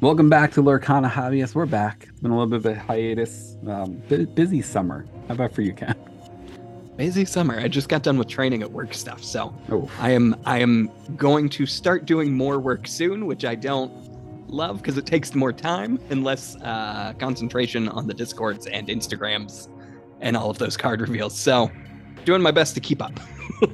Welcome back to Lorcana Hobbyists. We're back. It's been a little bit of a hiatus. Busy summer. How about for you, Ken? Busy summer. I just got done with training at work stuff, so Oh, I am going to start doing more work soon, which I don't love because it takes more time and less concentration on the Discords and Instagrams and all of those card reveals. So, doing my best to keep up.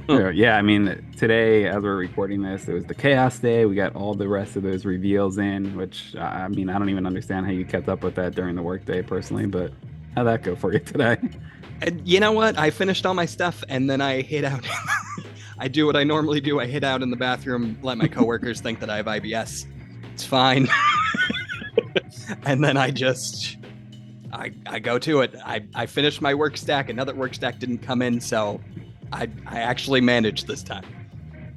yeah. I mean, today, as we're recording this, it was the Chaos Day. We got all the rest of those reveals in, which I mean, I don't even understand how you kept up with that during the workday personally, but how'd that go for you today? And you know what? I finished all my stuff and then I hid out. I do what I normally do. I hid out in the bathroom, let my coworkers think that I have IBS. It's fine. And then I go to it. I finished my work stack. Another work stack didn't come in, so I actually managed this time.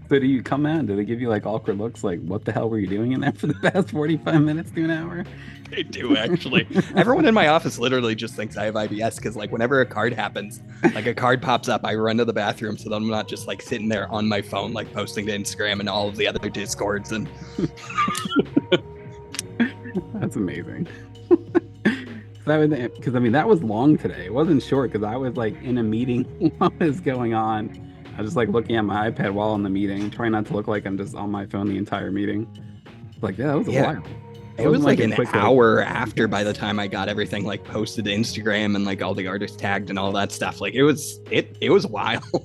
So do you come out? Do they give you like awkward looks like, what the hell were you doing in there for the past 45 minutes to an hour? They do actually. Everyone in my office literally just thinks I have IBS because like whenever a card happens, like a card pops up, I run to the bathroom so that I'm not just like sitting there on my phone, like posting to Instagram and all of the other Discords and That's amazing. Because I mean, that was long today. It wasn't short because I was like in a meeting while it was going on. I was just like looking at my iPad while in the meeting, trying not to look like I'm just on my phone the entire meeting. Like, yeah, that was a while. It was like an quick hour after by the time I got everything like posted to Instagram and like all the artists tagged and all that stuff. Like it was a while.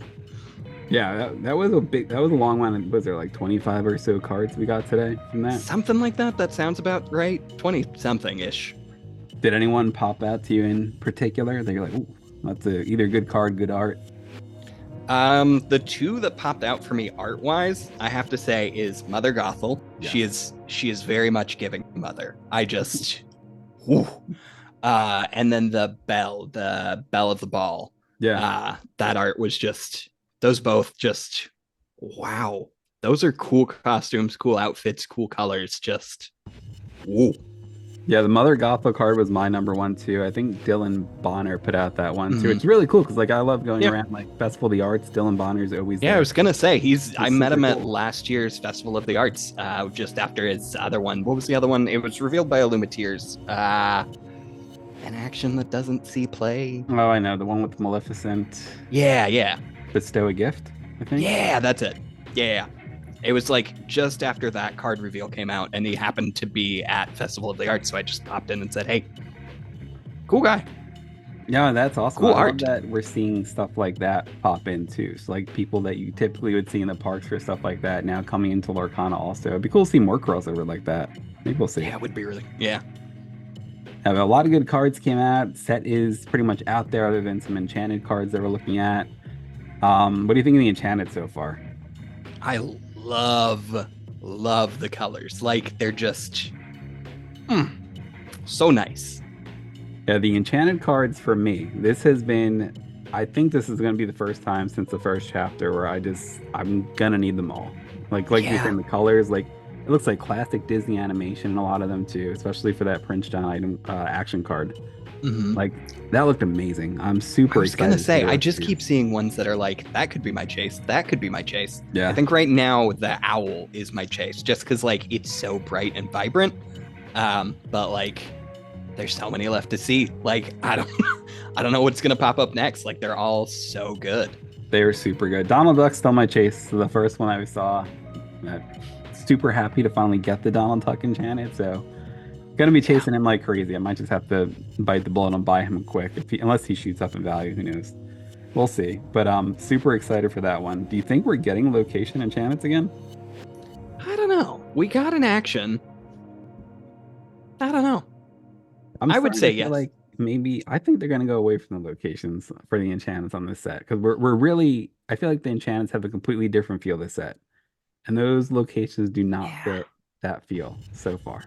Yeah, that was a long one. Was there like 25 or so cards we got today from that? Something like that. That sounds about right. 20 something ish. Did anyone pop out to you in particular that you're like, ooh, that's either good card, good art? The two that popped out for me art wise, I have to say, is Mother Gothel. Yes. She is very much giving Mother. I just whew. And then the bell of the ball. Yeah. That art was just those both just wow. Those are cool costumes, cool outfits, cool colors, just woo. Yeah, the Mother Gothel card was my number one too. I think Dylan Bonner put out that one too. It's really cool because like I love going around like Festival of the Arts. Dylan Bonner's always yeah. there. I was gonna say I met him at cool. last year's Festival of the Arts, just after his other one. What was the other one? It was revealed by Illumineers. An action that doesn't see play. Oh, I know the one with Maleficent. Yeah. Bestow a gift, I think. Yeah, that's it. Yeah. It was like just after that card reveal came out, and he happened to be at Festival of the Arts, so I just popped in and said, "Hey, cool guy." Yeah, that's awesome. Cool I love art. that we're seeing stuff like that pop in too. So like people that you typically would see in the parks for stuff like that now coming into Lorcana also. It'd be cool to see more crossover like that. Maybe we'll see. Yeah, it would be really. Yeah. A lot of good cards came out. Set is pretty much out there other than some enchanted cards that we're looking at. What do you think of the enchanted so far? I love the colors. Like they're just so nice. Yeah, the enchanted cards for me, I think this is going to be the first time since the first chapter where I'm going to need them all. Like you're saying, the colors, like it looks like classic Disney animation in a lot of them too, especially for that Prince John item action card. Like that looked amazing. I'm super excited. I was gonna say, I just keep seeing ones that are like, that could be my chase. That could be my chase. Yeah. I think right now the owl is my chase, just because like it's so bright and vibrant. But like, there's so many left to see. Like I don't know what's gonna pop up next. Like they're all so good. They were super good. Donald Duck's still my chase. So the first one I saw, super happy to finally get the Donald Duck enchanted. So gonna be chasing him like crazy. I might just have to bite the bullet and buy him quick unless he shoots up in value. Who knows? We'll see. But I'm super excited for that one. Do you think we're getting location enchantments again? I don't know. We got an action. I don't know. I would say yes. Like maybe I think they're gonna go away from the locations for the enchantments on this set because we're really. I feel like the enchantments have a completely different feel this set, and those locations do not fit that feel so far.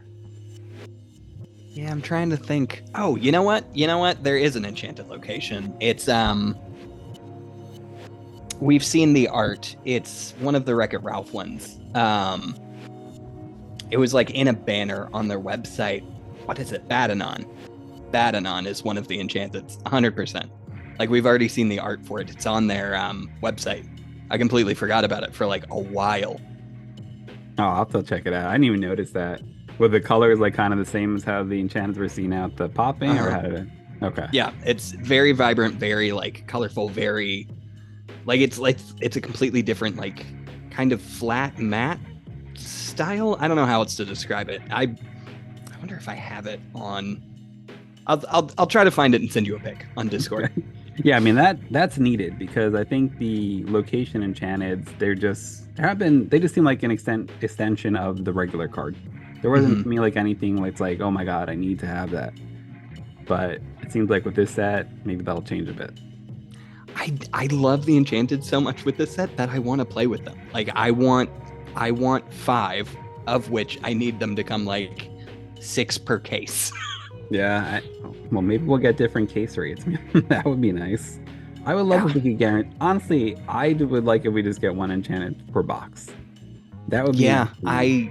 Yeah, I'm trying to think. Oh, you know what? There is an enchanted location. It's we've seen the art. It's one of the Wreck-It Ralph ones. It was like in a banner on their website. What is it? Badanon. Badanon is one of the enchanted. 100%. Like we've already seen the art for it. It's on their website. I completely forgot about it for like a while. Oh, I'll have to check it out. I didn't even notice that. Were the colors like kind of the same as how the enchantments were seen out the popping, or how did it? Okay. Yeah, it's very vibrant, very like colorful, very like it's a completely different like kind of flat matte style. I don't know how else to describe it. I wonder if I have it on. I'll try to find it and send you a pic on Discord. Yeah, I mean that's needed because I think the location enchanteds they just seem like an extension of the regular card. There wasn't to me like anything where it's like, oh my god, I need to have that. But it seems like with this set, maybe that'll change a bit. I love the enchanted so much with this set that I want to play with them. Like I want 5, of which I need them to come like 6 per case. Yeah, well, maybe we'll get different case rates. That would be nice. I would love if we could guarantee. Honestly, I would like if we just get one enchanted per box. That would be. Yeah, I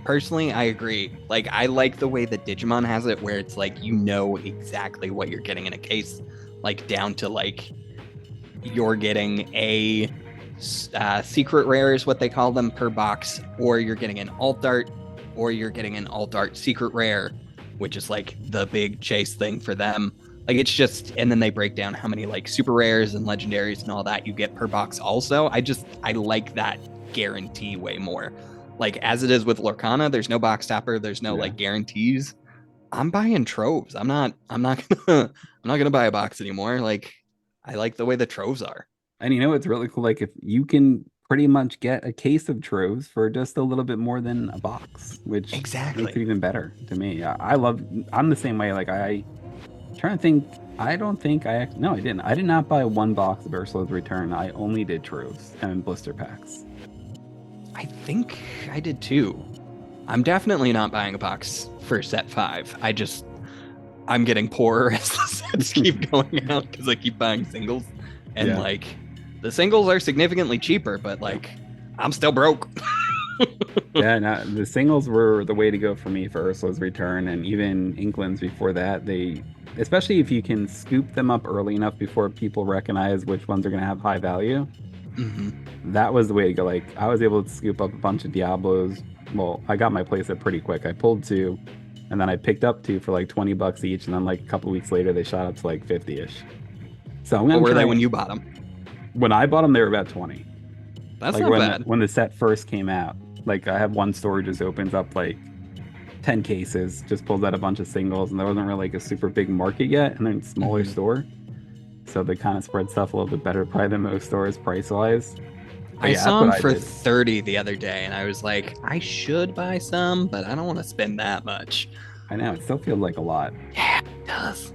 personally I agree. Like I like the way that Digimon has it, where it's like you know exactly what you're getting in a case, like down to like you're getting a secret rare is what they call them per box, or you're getting an alt art, or you're getting an alt art secret rare, which is like the big chase thing for them. Like it's just, and then they break down how many like super rares and legendaries and all that you get per box also. I like that guarantee way more. Like as it is with Lorcana, there's no box topper, there's no like guarantees. I'm buying troves. I'm not gonna buy a box anymore. Like I like the way the troves are. And you know it's really cool. Like if you can pretty much get a case of troves for just a little bit more than a box, which makes it even better to me. I'm the same way. Like trying to think. I don't think I didn't. I did not buy one box of Ursula's Return. I only did troves and blister packs. I think I did too. I'm definitely not buying a box for set 5. I'm getting poorer as the sets keep going out because I keep buying singles. And like the singles are significantly cheaper, but like I'm still broke. Yeah, no, the singles were the way to go for me for Ursula's Return, and even Inklands before that. Especially if you can scoop them up early enough before people recognize which ones are going to have high value. That was the way to go. Like I was able to scoop up a bunch of Diablos. Well, I got my playset pretty quick. I pulled 2, and then I picked up 2 for like $20 each, and then like a couple weeks later they shot up to like 50-ish. So what were they when you bought them? When I bought them, they were about 20. That's like not bad. When the set first came out, like I have one store just opens up like 10 cases, just pulls out a bunch of singles, and there wasn't really like a super big market yet, and then it's smaller store. So they kind of spread stuff a little bit better probably than most stores price-wise. I saw them for 30 the other day, and I was like, I should buy some, but I don't want to spend that much. I know, it still feels like a lot. Yeah, it does.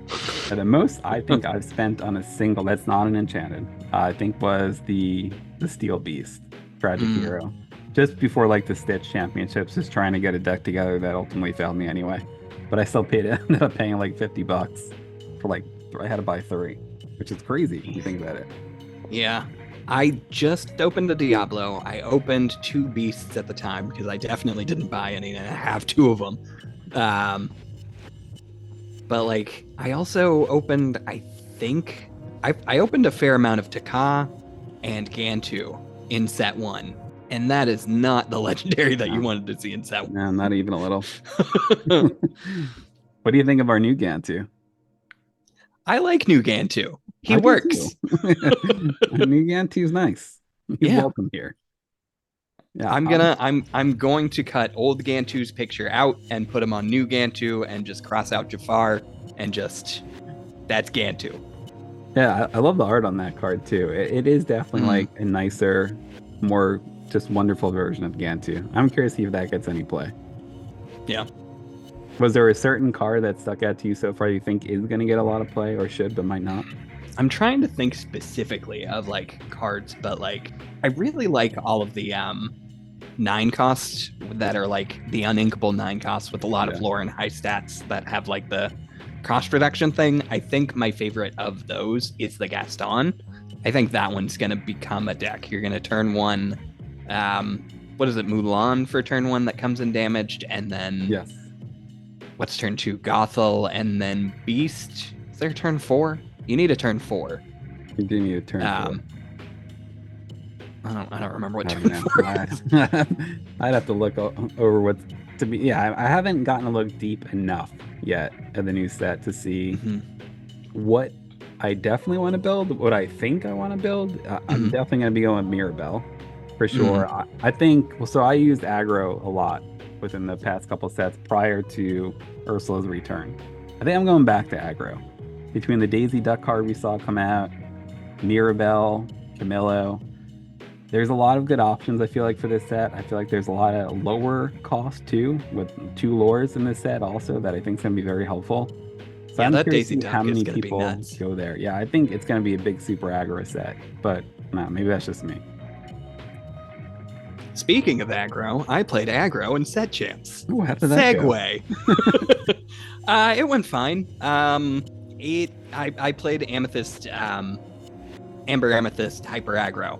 The most I think I've spent on a single that's not an enchanted, I think was the Steel Beast, Tragic Hero. Just before like the Stitch Championships, just trying to get a deck together that ultimately failed me anyway. But I still ended up paying like $50 for like, I had to buy 3, which is crazy when you think about it. Yeah. I just opened a Diablo. I opened 2 Beasts at the time because I definitely didn't buy any, and I have 2 of them. But like, I also opened, I think, I opened a fair amount of Taka and Gantu in set 1. And that is not the legendary that you wanted to see in set 1. No, not even a little. What do you think of our new Gantu? I like new Gantu. He works. New Gantu's nice. He's welcome here. Yeah, I'm going to cut old Gantu's picture out and put him on new Gantu and just cross out Jafar and just that's Gantu. Yeah, I love the art on that card too. It is definitely like a nicer, more just wonderful version of Gantu. I'm curious to see if that gets any play. Yeah. Was there a certain card that stuck out to you so far you think is going to get a lot of play or should but might not? I'm trying to think specifically of like cards, but like I really like all of the 9 costs that are like the uninkable 9 costs with a lot of lore and high stats that have like the cost reduction thing. I think my favorite of those is the Gaston. I think that one's going to become a deck. You're going to turn 1, what is it, Mulan for turn 1 that comes in damaged, and then what's turn 2? Gothel, and then Beast. Is there turn 4? You need a turn 4. You do need a turn 4. I don't remember what turn 4 is. I'd have to look over To be, yeah, I haven't gotten to look deep enough yet at the new set to see Hmm. what I definitely want to build, what I think I want to build. I'm Hmm. definitely going to be going with Mirabelle for sure. Mm. I think, well, so I used aggro a lot within the past couple sets prior to Ursula's return. I think I'm going back to aggro. Between the Daisy Duck card we saw come out, Mirabelle, Camillo, there's a lot of good options, I feel like, for this set. I feel like there's a lot of lower cost too, with 2 lures in this set also that I think is going to be very helpful. So Yeah, I'm that curious to Daisy see how Duck is many gonna be people nuts. go there. Yeah, I think it's going to be a big super aggro set, but no, maybe that's just me. Speaking of aggro, I played aggro in set champs. Ooh, how did that go? Segue. It went fine. I played Amethyst, Amber Amethyst Hyper Aggro.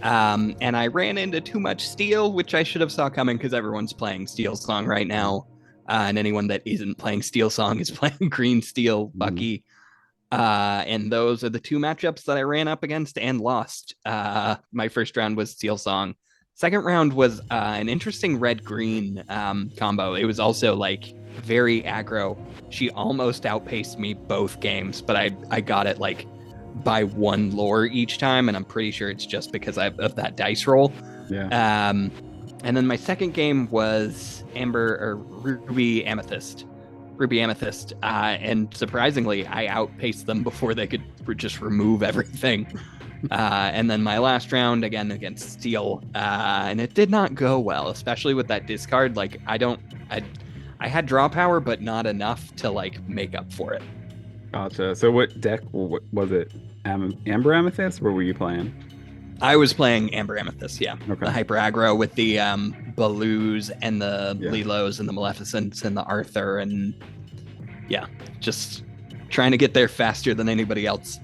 And I ran into too much steel, which I should have saw coming because everyone's playing Steel Song right now. And anyone that isn't playing Steel Song is playing Green Steel Bucky. And those are the 2 matchups that I ran up against and lost. My first round was Steel Song. Second round was an interesting red-green combo. It was also like very aggro. She almost outpaced me both games, but I got it like by 1 lore each time, and I'm pretty sure it's just because of that dice roll. Yeah. And then my second game was Ruby Amethyst. And surprisingly, I outpaced them before they could just remove everything. And then my last round again against Steel, and it did not go well, especially with that discard. Like I had draw power, but not enough to like make up for it. Gotcha. So what deck was it? Amber Amethyst? Where were you playing? I was playing Amber Amethyst, yeah. Okay. The Hyper Aggro with the Baloos and the Yeah. Lilos and the Maleficents and the Arthur, and yeah, just trying to get there faster than anybody else.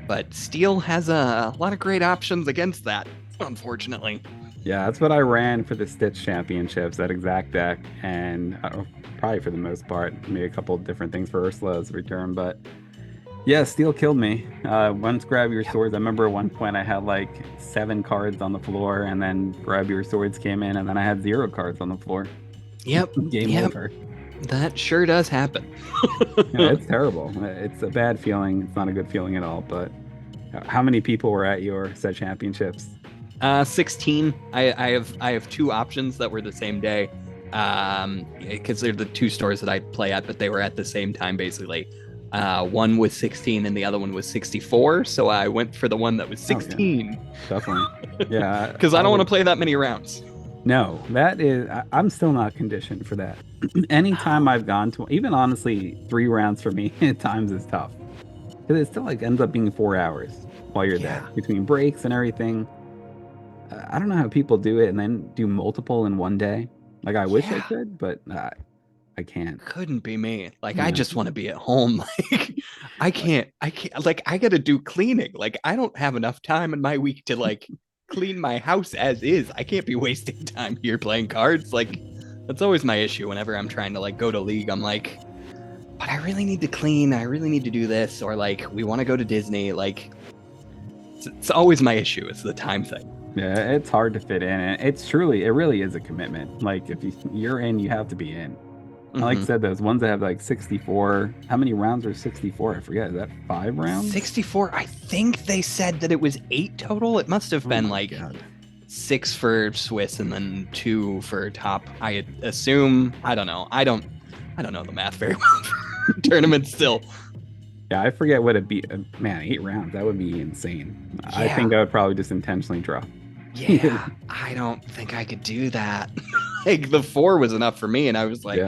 But Steel has a lot of great options against that, unfortunately. Yeah, that's what I ran for the Stitch Championships, that exact deck, and probably for the most part, maybe a couple of different things for Ursula's return, but yeah, Steel killed me. Once Grab Your Swords, I remember at one point I had like 7 cards on the floor, and then Grab Your Swords came in, and then I had 0 cards on the floor. Yep. Game over. That sure does happen. Yeah, it's terrible. It's a bad feeling. It's not a good feeling at all, but how many people were at your set championships? 16. I have 2 options that were the same day, because they're the 2 stores that I play at, but they were at the same time basically. One was 16 and the other one was 64, so I went for the one that was 16. Oh, yeah. Definitely, yeah. Because I don't want to play that many rounds. No, that is. I'm still not conditioned for that. Anytime I've gone to, even honestly, 3 rounds for me at times is tough because it still like ends up being 4 hours while you're there between breaks and everything. I don't know how people do it and then do multiple in one day. Like I wish I could, but I can't. Couldn't be me. Like I just want to be at home. Like I can't. Like I got to do cleaning. Like I don't have enough time in my week to like clean my house as is. I can't be wasting time here playing cards. Like that's always my issue whenever I'm trying to like go to League. I'm like, but I really need to clean. I really need to do this. Or like we want to go to Disney. Like it's always my issue. It's the time thing. Yeah, it's hard to fit in, and it really is a commitment. Like if you're in, you have to be in. Like I said, those ones that have like 64. How many rounds are 64? I forget. Is that 5 rounds? 64. I think they said that it was 8 total. It must have been like God. 6 for Swiss and then 2 for top. I assume. I don't know. I don't know the math very well for tournaments still. Yeah, I forget what it'd be. Man, 8 rounds. That would be insane. Yeah. I think I would probably just intentionally draw. Yeah, I don't think I could do that. Like the 4 was enough for me, and I was like,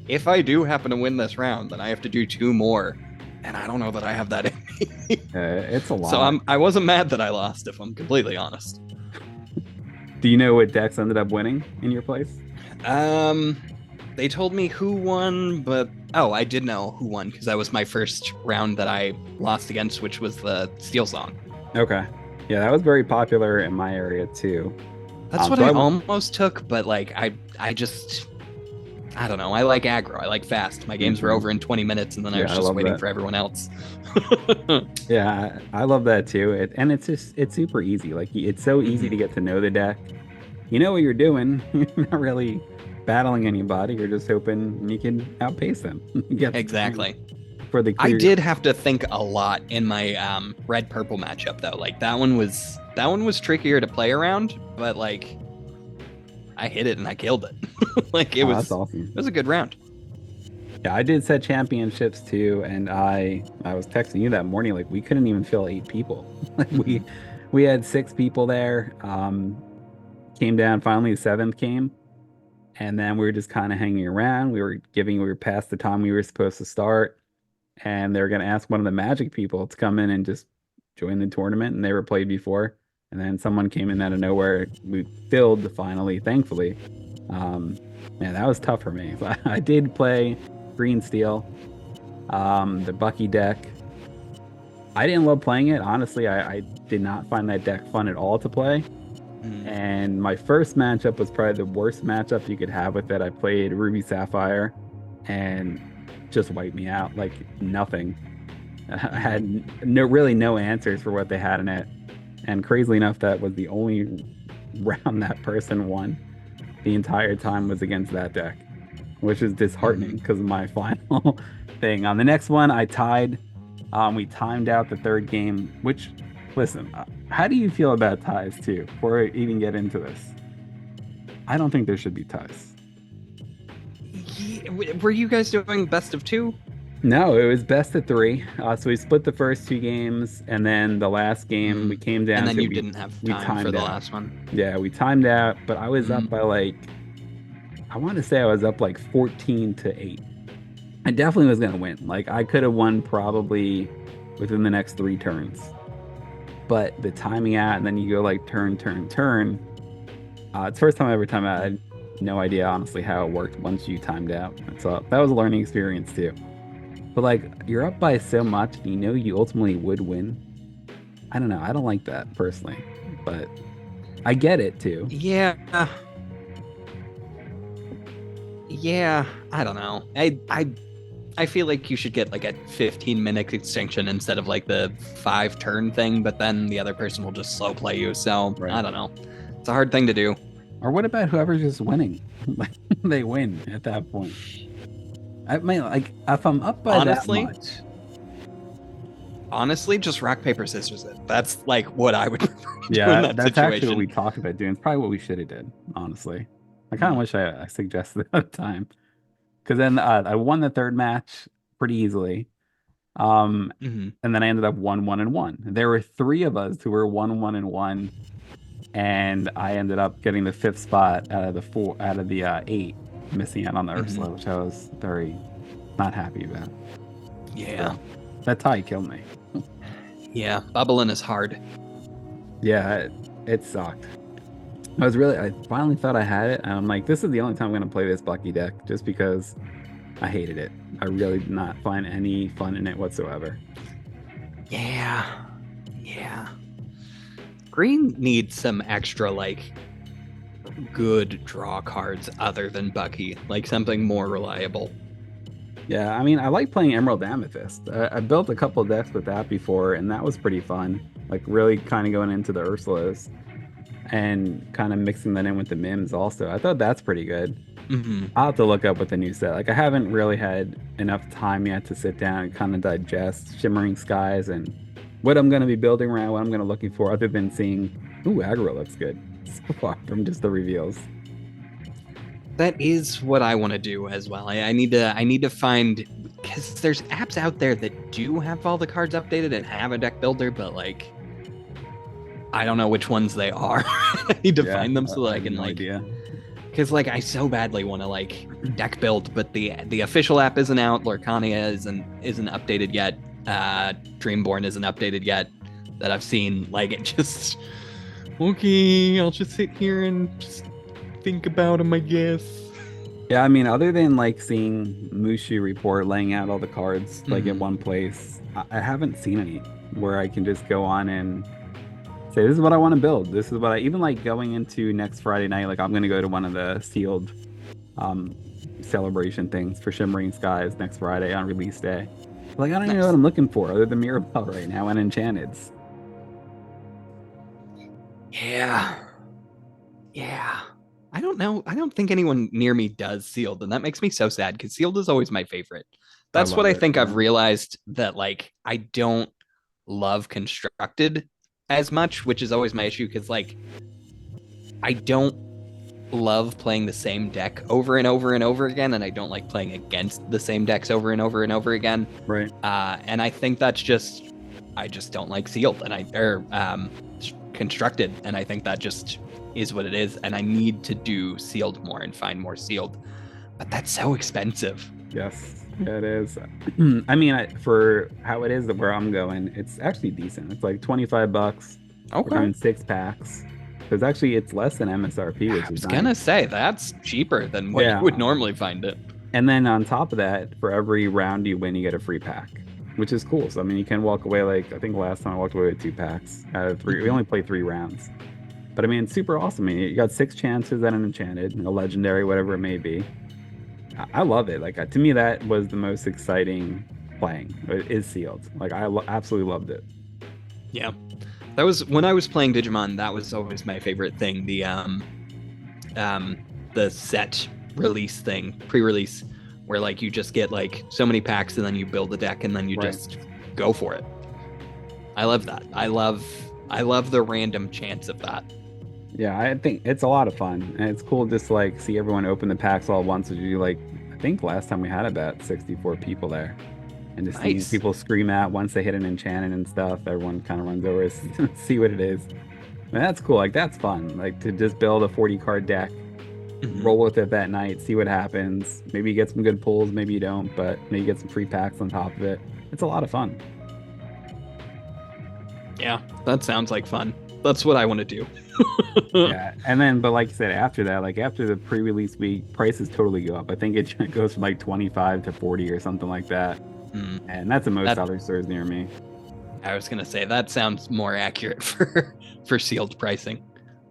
if I do happen to win this round, then I have to do 2 more, and I don't know that I have that in me. It's a lot. So I wasn't mad that I lost, if I'm completely honest. Do you know what decks ended up winning in your place? They told me who won, but I did know who won because that was my first round that I lost against, which was the Steel Song. Okay. Yeah, that was very popular in my area too. That's what I almost took, but like I don't know. I like aggro. I like fast. My games were over in 20 minutes, and then I was just waiting for everyone else. Yeah, I love that too. And it's super easy. Like it's so easy to get to know the deck. You know what you're doing. You're not really battling anybody. You're just hoping you can outpace them. Get Exactly. for the I clear. did have to think a lot in my red purple matchup though. Like that one was trickier to play around, but like I hit it and I killed it. Like it That's awesome. It was a good round. Yeah, I did set championships too, and I was texting you that morning, like we couldn't even fill 8 people. Like we had 6 people there. Came down finally, the 7th came, and then we were just kind of hanging around. We were past the time we were supposed to start, and they were gonna ask one of the Magic people to come in and just join the tournament, and they were played before. And then someone came in out of nowhere. We filled finally, thankfully. Man, that was tough for me. I did play Green Steel, the Bucky deck. I didn't love playing it. Honestly, I did not find that deck fun at all to play. And my first matchup was probably the worst matchup you could have with it. I played Ruby Sapphire and just wiped me out like nothing. I had no answers for what they had in it. And crazily enough, that was the only round that person won the entire time was against that deck, which is disheartening because of my final thing. On the next one, I tied. We timed out the 3rd game, which, listen, how do you feel about ties too? Before I even get into this, I don't think there should be ties. Yeah, were you guys doing best of 2? No, it was best of 3. So we split the first 2 games, and then the last game we came down. And then you didn't have time for the last one. Yeah, we timed out, but I was up by like, I want to say I was up like 14-8. I definitely was gonna win. Like I could have won probably within the next 3 turns, but the timing out, and then you go like turn. It's the first time I ever timed out. I had no idea honestly how it worked once you timed out. So that was a learning experience too. But like you're up by so much, and you know you ultimately would win. I don't know. I don't like that personally, but I get it too. Yeah. I don't know. I feel like you should get like a 15-minute extinction instead of like the 5-turn thing, but then the other person will just slow play you. So right. I don't know. It's a hard thing to do. Or what about whoever's just winning? They win at that point. I mean, like if I'm up by that much. Honestly, just rock, paper, scissors it. That's like what I would prefer to do in that that's situation. Actually what we talked about doing. It's probably what we should have did, honestly. I kind of wish I suggested that time. Because then I won the 3rd match pretty easily. And then I ended up 1-1-1. There were 3 of us who were 1-1-1. And I ended up getting the 5th spot out of the 8, missing out on the Ursula, which I was very not happy about. Yeah. So, that tie killed me. Yeah, bubbling is hard. Yeah, it sucked. I finally thought I had it, and I'm like, this is the only time I'm going to play this Bucky deck, just because I hated it. I really did not find any fun in it whatsoever. Yeah. Green needs some extra, like, good draw cards other than Bucky, like something more reliable. Yeah, I mean, I like playing Emerald Amethyst. I built a couple of decks with that before, and that was pretty fun. Like, really kind of going into the Ursulas and kind of mixing that in with the Mims also. I thought that's pretty good. I'll have to look up with the new set. Like, I haven't really had enough time yet to sit down and kind of digest Shimmering Skies and what I'm going to be building around, what I'm going to looking for, other than seeing, ooh, aggro looks good so far from just the reveals. That is what I want to do as well. I need to find, because there's apps out there that do have all the cards updated and have a deck builder, but like, I don't know which ones they are. I need to find them so that I can because like I so badly want to like deck build, but the official app isn't out. Lorcana isn't updated yet. Dreamborn isn't updated yet that I've seen. Like it just okay. I'll just sit here and just think about them, I guess. Yeah, I mean, other than like seeing Mushu report laying out all the cards like in one place, I haven't seen any where I can just go on and say, this is what I want to build. This is what I even like going into next Friday night. Like I'm going to go to one of the sealed celebration things for Shimmering Skies next Friday on release day. Like I don't even know what I'm looking for other than Mirabelle right now and Enchanteds. Yeah. I don't know. I don't think anyone near me does sealed, and that makes me so sad because sealed is always my favorite. I That's what love I it. think I've Yeah. realized that like I don't love constructed as much, which is always my issue because like I don't love playing the same deck over and over and over again, and I don't like playing against the same decks over and over and over again. Right. And I think that's just I just don't like sealed and I or constructed, and I think that just is what it is. And I need to do sealed more and find more sealed, but that's so expensive. Yes. Yeah, it is. I mean, for how it is that where I'm going, it's actually decent. It's like 25 bucks. We're Okay. doing 6 packs. Because actually, it's less than MSRP, I which is was nice. gonna say that's cheaper than what you Yeah. would normally find it. And then on top of that, for every round you win, you get a free pack, which is cool. So I mean, you can walk away like I think last time I walked away with 2 packs out of 3. We only played 3 rounds, but I mean, it's super awesome. I mean, you got 6 chances at an enchanted, a legendary, whatever it may be. I love it. Like to me, that was the most exciting playing. It is sealed. Like absolutely loved it. Yeah, that was when I was playing Digimon. That was always my favorite thing. The set release thing, pre-release, where like you just get like so many packs and then you build a deck and then you Right. just go for it. I love that. I love the random chance of that. Yeah, I think it's a lot of fun, and it's cool just to, like see everyone open the packs all at once. Which you like, I think last time we had about 64 people there, and just seeing Nice. people scream out once they hit an enchanted and stuff. Everyone kind of runs over to see what it is. And that's cool. Like that's fun. Like to just build a 40 card deck, Mhm. roll with it that night, see what happens. Maybe you get some good pulls, maybe you don't, but maybe you get some free packs on top of it. It's a lot of fun. Yeah, that sounds like fun. That's what I want to do. Yeah, and then but like you said, after that, like after the pre-release week, prices totally go up. I think it goes from like 25 to 40 or something like that, Mm, and that's at most that other stores near me. I was gonna say that sounds more accurate for sealed pricing.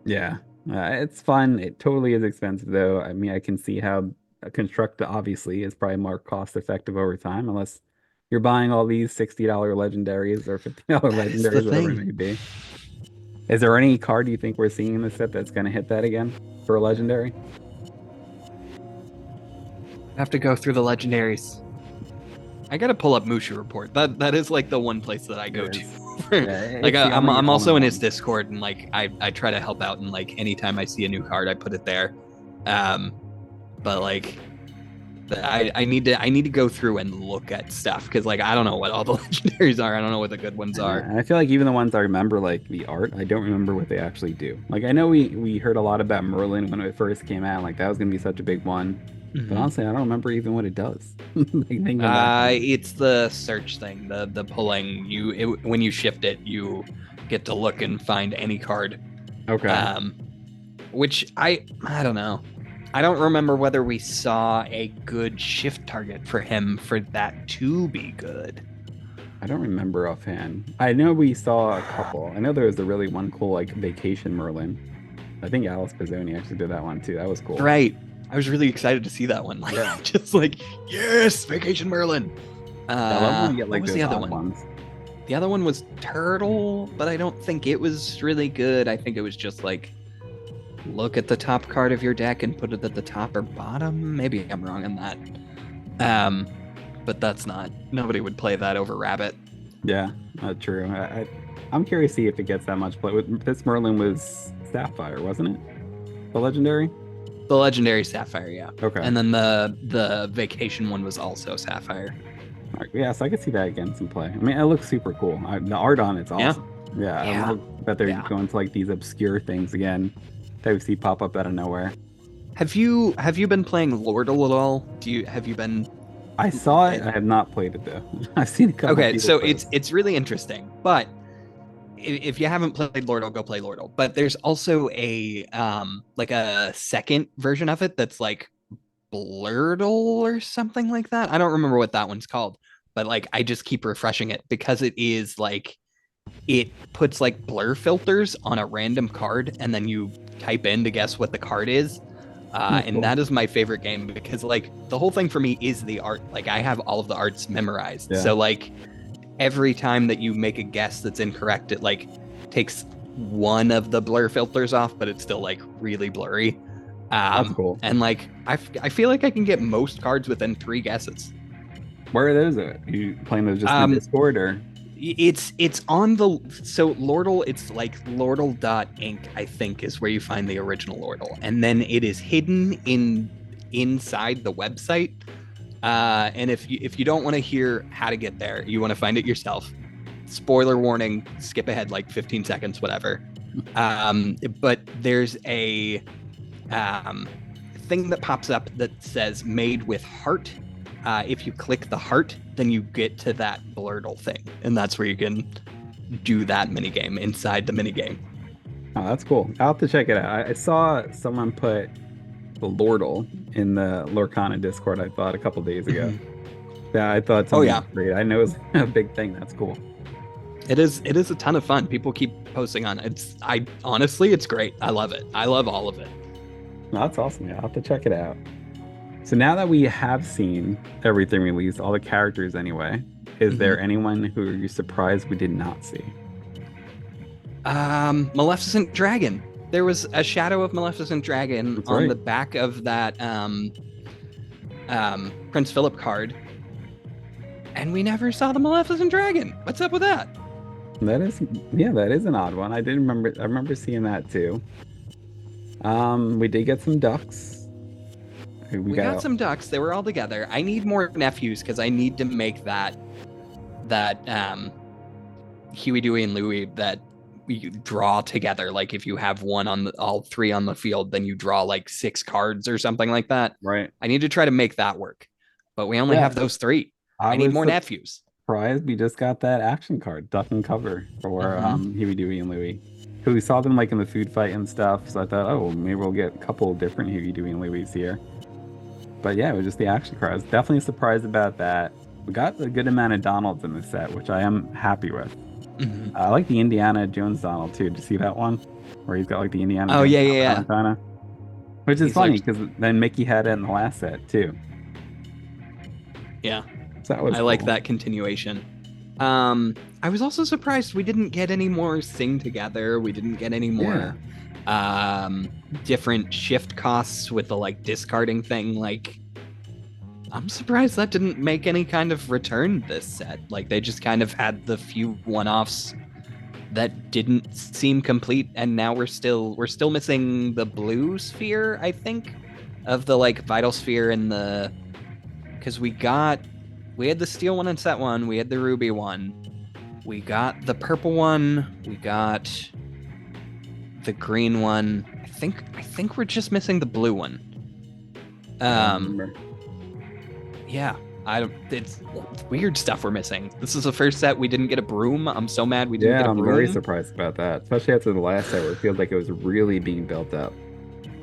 Yeah, it's fun. It totally is expensive though. I mean, I can see how a construct obviously is probably more cost effective over time, unless you're buying all these $60 legendaries or $50 That is the legendaries, whatever it thing. may be. Is there any card you think we're seeing in the set that's going to hit that again for a legendary? I have to go through the legendaries. I gotta pull up Mushu Report. That is like the one place that I go It to. is. For, Yeah, like it's the I'm only I'm also in his one. Discord and like I try to help out and like anytime I see a new card I put it there. Um, but like I need to go through and look at stuff because like I don't know what all the legendaries are. I don't know what the good ones Yeah, are. and I feel like even the ones I remember, like the art, I don't remember what they actually do. Like I know we heard a lot about Merlin when it first came out, like that was gonna be such a big one. But Mhm. honestly, I don't remember even what it does. Like thinking about that. It's the search thing, the pulling. When you shift it, you get to look and find any card. Okay. Um, which I don't know. I don't remember whether we saw a good shift target for him for that to be good. I don't remember offhand. I know we saw a couple. I know there was the really one cool like vacation Merlin. I think Alice Pizzoni actually did that one too. That was cool. Right. I was really excited to see that one. Like, Yeah. just like, yes, Vacation Merlin. I love when you get What like was those the other odd one? ones. The other one was Turtle, but I don't think it was really good. I think it was just like, look at the top card of your deck and put it at the top or bottom. Maybe I'm wrong on that. But that's not. Nobody would play that over Rabbit. Yeah, true. I'm curious to see if it gets that much play. This Merlin was Sapphire, wasn't it? The legendary? The Legendary Sapphire, yeah. Okay. And then the Vacation one was also Sapphire. All right. Yeah, so I could see that again some play. I mean, it looks super cool. The art on it's Yeah. awesome. Yeah, I Yeah. love that they're Yeah. going to like these obscure things again that we see pop up out of nowhere. Have you been playing Lordle at all? Have you been I saw it. I have not played it though. I've seen a couple. Okay, people so play it's really interesting. But if you haven't played Lordle, go play Lordle. But there's also a like a second version of it that's like Blurdle or something like that. I don't remember what that one's called, but like I just keep refreshing it because it is like it puts like blur filters on a random card and then you type in to guess what the card is. And cool. that is my favorite game because like the whole thing for me is the art. Like I have all of the arts memorized. Yeah. So like every time that you make a guess that's incorrect, it like takes one of the blur filters off, but it's still like really blurry. That's cool. And like I feel like I can get most cards within 3 guesses. Where are those at? You playing those just in Um, Discord or? it's on the so Lordle, it's like Lordle.inc, I think, is where you find the original Lordle. And then it is hidden inside the website. And if you don't want to hear how to get there, you want to find it yourself. Spoiler warning, skip ahead like 15 seconds, whatever. But there's a thing that pops up that says made with heart. If you click the heart, then you get to that blurtle thing, and that's where you can do that minigame inside the minigame. Oh, that's cool. I'll have to check it out. I saw someone put the Lordle in the Lorcana Discord, I thought, a couple days ago. Yeah, I thought Oh something yeah, was great. I know it's a big thing. That's cool. it is. It is a ton of fun. People keep posting on it. I honestly, it's great. I love it. I love all of it. No, that's awesome. Yeah, I'll have to check it out. So now that we have seen everything released, all the characters anyway, is there anyone who you're surprised we did not see? Maleficent Dragon. There was a shadow of Maleficent Dragon That's on right. the back of that Prince Philip card, and we never saw the Maleficent Dragon. What's up with that? That is, yeah, that is an odd one. I didn't remember. I remember seeing that too. We did get some ducks. We got some ducks. They were all together. I need more nephews because I need to make that Huey, Dewey, and Louie that we draw together. Like if you have one on all three on the field, then you draw like 6 cards or something like that. right. I need to try to make that work, but we only Yeah, have those 3. I I need was more nephews. surprised we just got that action card, Duck and Cover, for Mhm. Huey, Dewey, and Louie. Because we saw them like in the food fight and stuff, so I thought, oh, maybe we'll get a couple different Huey, Dewey, and Louie's here. But yeah, it was just the action card. I was definitely surprised about that. We got a good amount of Donalds in the set, which I am happy with. Mhm. I like the Indiana Jones Donald too. Did you see that one? Where he's got like the Indiana Oh Jones yeah, yeah, yeah. kind of. Which is He's funny like- because then Mickey had it in the last set too. Yeah. So that was I like cool. that continuation. I was also surprised we didn't get any more sing together. We didn't get any more different shift costs with the like discarding thing. Like, I'm surprised that didn't make any kind of return this set. Like they just kind of had the few one-offs that didn't seem complete, and now we're still missing the blue sphere, I think, of the like vital sphere and the, because we had the steel one in set 1, we had the ruby one, we got the purple one, we got the green one. I think we're just missing the blue one. I don't remember. Yeah, it's weird stuff we're missing. This is the first set we didn't get a broom. I'm so mad we didn't get a I'm broom. very surprised about that, especially after the last set where it feels like it was really being built up.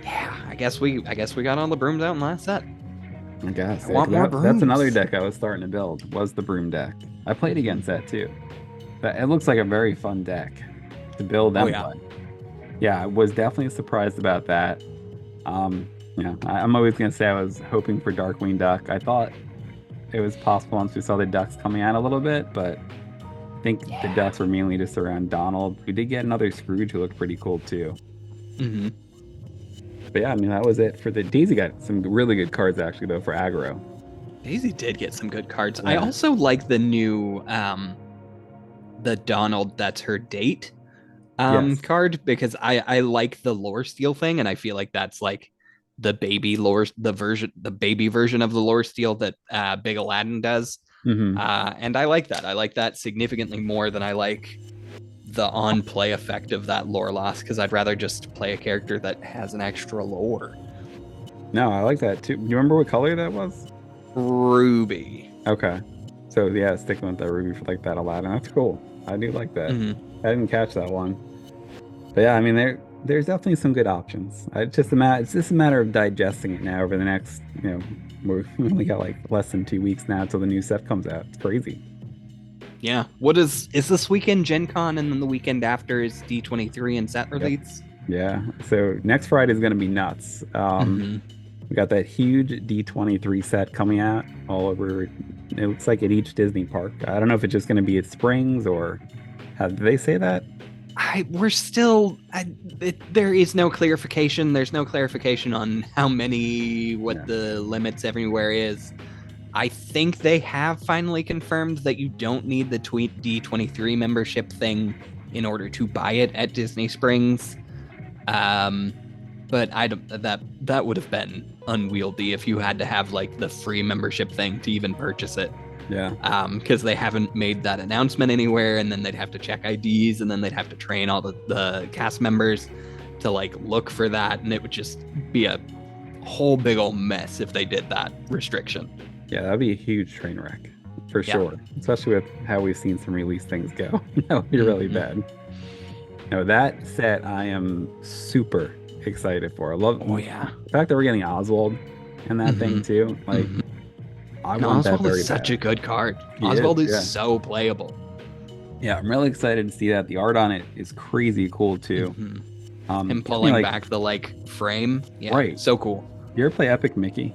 Yeah, I guess we got all the brooms out in the last set. I guess. I want more That's another brooms. deck I was starting to build, was the broom deck. I played against that too. It looks like a very fun deck to build and Oh, yeah. play. Yeah, I was definitely surprised about that. I'm always gonna say I was hoping for Darkwing Duck. I thought it was possible once we saw the ducks coming out a little bit, but I think the ducks were mainly just around Donald. We did get another Scrooge who looked pretty cool too. Mm-hmm. But yeah, I mean that was it for the Daisy. Got some really good cards actually though for aggro. Daisy did get some good cards. I Yeah. also like the new the Donald That's Her Date Yes. card, because I like the lore steal thing, and I feel like that's like the baby lore, the baby version of the lore steal that Big Aladdin does. Hmm. And I like that. I like that significantly more than I like the on play effect of that lore loss, because I'd rather just play a character that has an extra lore. No, I like that too. You remember what color that was? Ruby. Okay. So yeah, sticking with that ruby for like that Aladdin. That's cool. I do like that. Mhm. I didn't catch that one. But yeah, I mean there's definitely some good options. It's just a matter of digesting it now over the next, we only got like less than 2 weeks now till the new set comes out. It's crazy. Yeah. What is this weekend Gen Con, and then the weekend after is D23 and set release? Yeah. So next Friday is gonna be nuts. Mhm. We got that huge D23 set coming out all over. It looks like at each Disney park. I don't know if it's just gonna be at Springs or how did they say that? There is no clarification. There's no clarification on how many, what Yeah. the limits everywhere is. I think they have finally confirmed that you don't need the D23 membership thing in order to buy it at Disney Springs. But that would have been unwieldy if you had to have like the free membership thing to even purchase it. Yeah. Because they haven't made that announcement anywhere, and then they'd have to check IDs, and then they'd have to train all the cast members to like look for that, and it would just be a whole big old mess if they did that restriction. Yeah, that'd be a huge train wreck for sure. Especially with how we've seen some release things go. That would be really bad. No, that set I am super excited for. I love the fact that we're getting Oswald and that thing too. Like I want that very is such bad. a good card. Oswald is so playable. Yeah, I'm really excited to see that. The art on it is crazy cool too. Him pulling back the like frame. Yeah, right. So cool. You ever play Epic Mickey?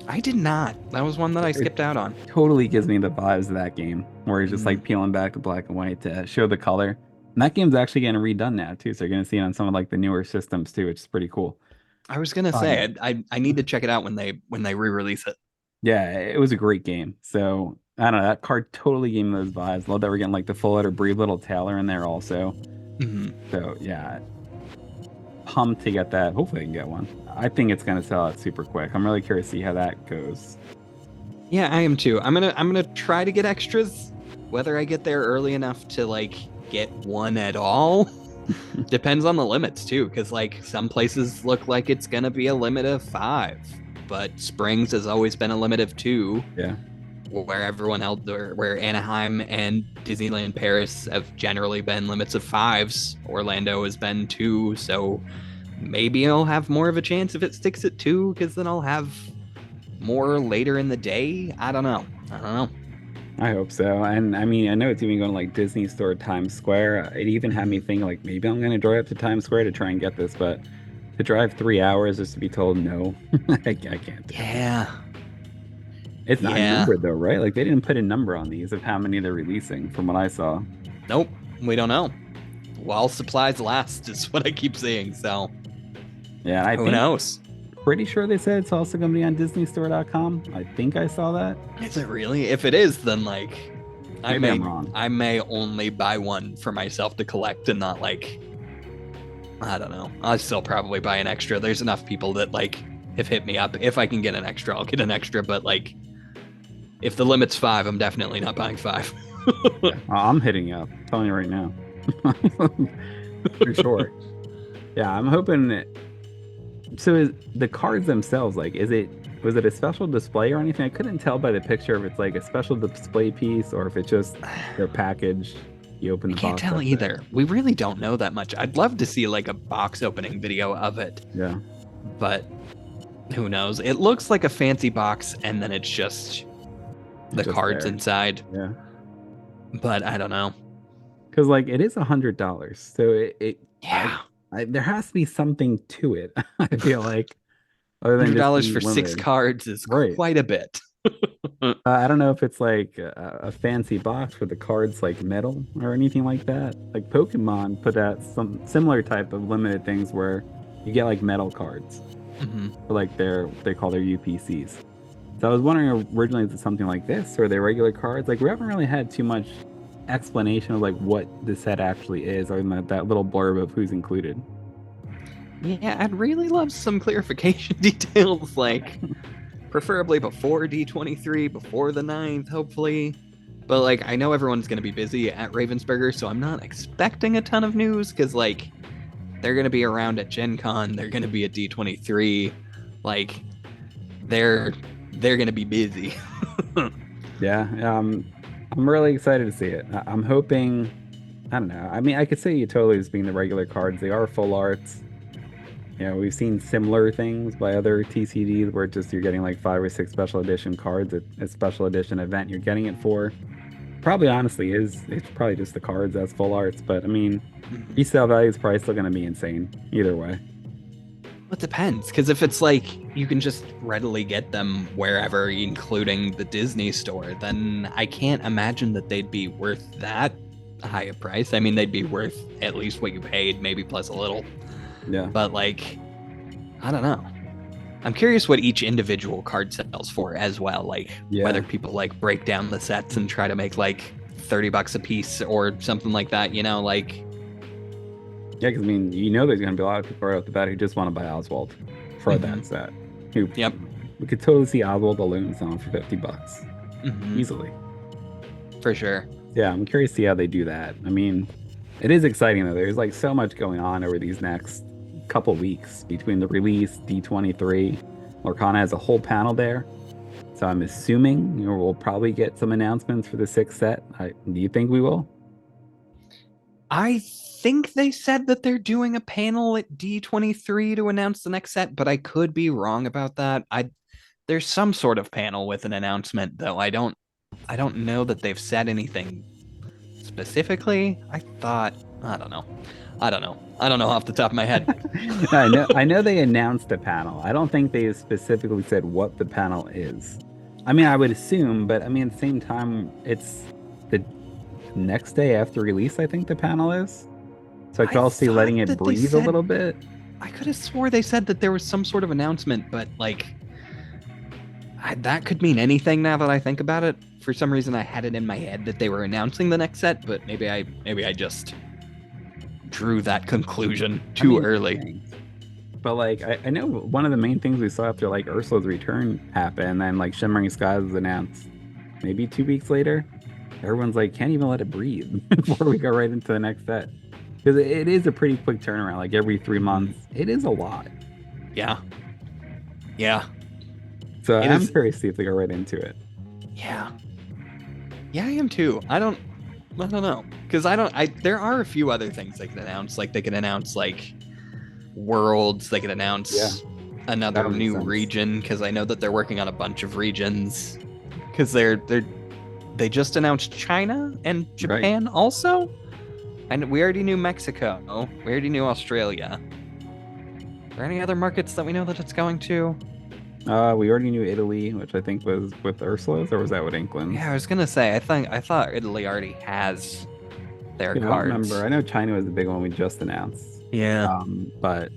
I did not. That was one that I skipped out on. Totally gives me the vibes of that game where he's just like peeling back the black and white to show the color. And that game's actually getting redone now too, so you're gonna see it on some of like the newer systems too, which is pretty cool. I was gonna say I need to check it out when they re-release it. Yeah, it was a great game. So I don't know, that card totally gave me those vibes. Love that we're getting like the full letter Brave Little Taylor in there also. So yeah, pumped to get that. Hopefully I can get one. I think it's gonna sell out super quick. I'm really curious to see how that goes. Yeah, I am too. I'm gonna try to get extras. Whether I get there early enough to like get one at all depends on the limits too, because like some places look like it's gonna be a limit of 5, but Springs has always been a limit of 2. Yeah. Where everyone else, where Anaheim and Disneyland Paris have generally been limits of 5s. Orlando has been 2, so maybe I'll have more of a chance if it sticks at 2, because then I'll have more later in the day. I don't know. I hope so. And I mean, I know it's even going to like Disney Store Times Square. It even had me thinking like maybe I'm going to drive up to Times Square to try and get this, but to drive 3 hours just to be told no, I can't. Yeah. It's not numbered though, right? Like they didn't put a number on these of how many they're releasing from what I saw. Nope. We don't know. While supplies last is what I keep seeing. So yeah, who knows? Pretty sure they said it's also going to be on DisneyStore.com. I think I saw that. Is it really? If it is, then like maybe I'm wrong. I may only buy one for myself to collect and not like, I don't know. I'll still probably buy an extra. There's enough people that like have hit me up. If I can get an extra, I'll get an extra. But like, if the limit's 5, I'm definitely not buying 5. I'm hitting you up. I'm telling you right now. For sure. Yeah, I'm hoping. So is the cards themselves, like, was it a special display or anything? I couldn't tell by the picture if it's like a special display piece or if it's just their package. You open the box. I can't tell either. We really don't know that much. I'd love to see like a box opening video of it. Yeah. But who knows? It looks like a fancy box and then it's just the cards inside. Yeah. But I don't know. Because like it is $100, so yeah. There has to be something to it. I feel like other than $100 for 6 cards is quite a bit. I don't know if it's like a fancy box where the cards like metal or anything like that. Like Pokemon put out some similar type of limited things where you get like metal cards. For like they call their UPCs. So I was wondering originally is it something like this or are they regular cards? Like we haven't really had too much explanation of like what the set actually is other than that little blurb of who's included. Yeah, I'd really love some clarification details, like preferably before D23, before the 9th, hopefully. But like I know everyone's gonna be busy at Ravensburger, so I'm not expecting a ton of news because like they're gonna be around at Gen Con, they're gonna be at D23, like they're gonna be busy. Yeah, I'm really excited to see it. I'm hoping, I don't know. I mean, I could say Utoli as being the regular cards. They are full arts. You know, we've seen similar things by other TCDs where just you're getting like 5 or 6 special edition cards at a special edition event you're getting it for. Probably honestly it's probably just the cards as full arts. But I mean, resale value is probably still going to be insane either way. It depends, because if it's like you can just readily get them wherever, including the Disney store, then I can't imagine that they'd be worth that high price. I mean, they'd be worth at least what you paid, maybe plus a little. Yeah. But like, I don't know. I'm curious what each individual card sells for as well. Like whether people like break down the sets and try to make like $30 a piece or something like that, you know, like. Yeah, because I mean, there's going to be a lot of people right off the bat who just want to buy Oswald for that set. We could totally see Oswald alone selling for $50 easily. For sure. Yeah, I'm curious to see how they do that. I mean, it is exciting though. There's like so much going on over these next couple weeks between the release, D23. Lorcana has a whole panel there. So I'm assuming we'll probably get some announcements for the 6th set. Do you think we will? I think they said that they're doing a panel at D23 to announce the next set, but I could be wrong about that. There's some sort of panel with an announcement, though. I don't know that they've said anything specifically. I don't know off the top of my head. I know they announced a panel. I don't think they specifically said what the panel is. I mean, I would assume, but I mean, at the same time, it's the next day after release, I think the panel is. So I could also see letting it breathe a little bit. I could have swore they said that there was some sort of announcement, but like, that could mean anything now that I think about it. For some reason, I had it in my head that they were announcing the next set, but maybe I just drew that conclusion too early. But like, I know one of the main things we saw after like Ursula's return happened, and then like Shimmering Skies was announced maybe 2 weeks later. Everyone's like, can't even let it breathe before we go right into the next set. Because it is a pretty quick turnaround, like every 3 months. It is a lot. Yeah. So I'm curious to see if they go right into it. Yeah, I am too. I don't know. Because there are a few other things they can announce. Like they can announce like worlds. They can announce another new region. Because I know that they're working on a bunch of regions. Because they just announced China and Japan also. And we already knew Mexico. We already knew Australia. Are there any other markets that we know that it's going to? We already knew Italy, which I think was with Ursula's, or was that with Inkland? Yeah, I was gonna say. I thought Italy already has their cards. I don't remember. I know China was the big one we just announced. Yeah. But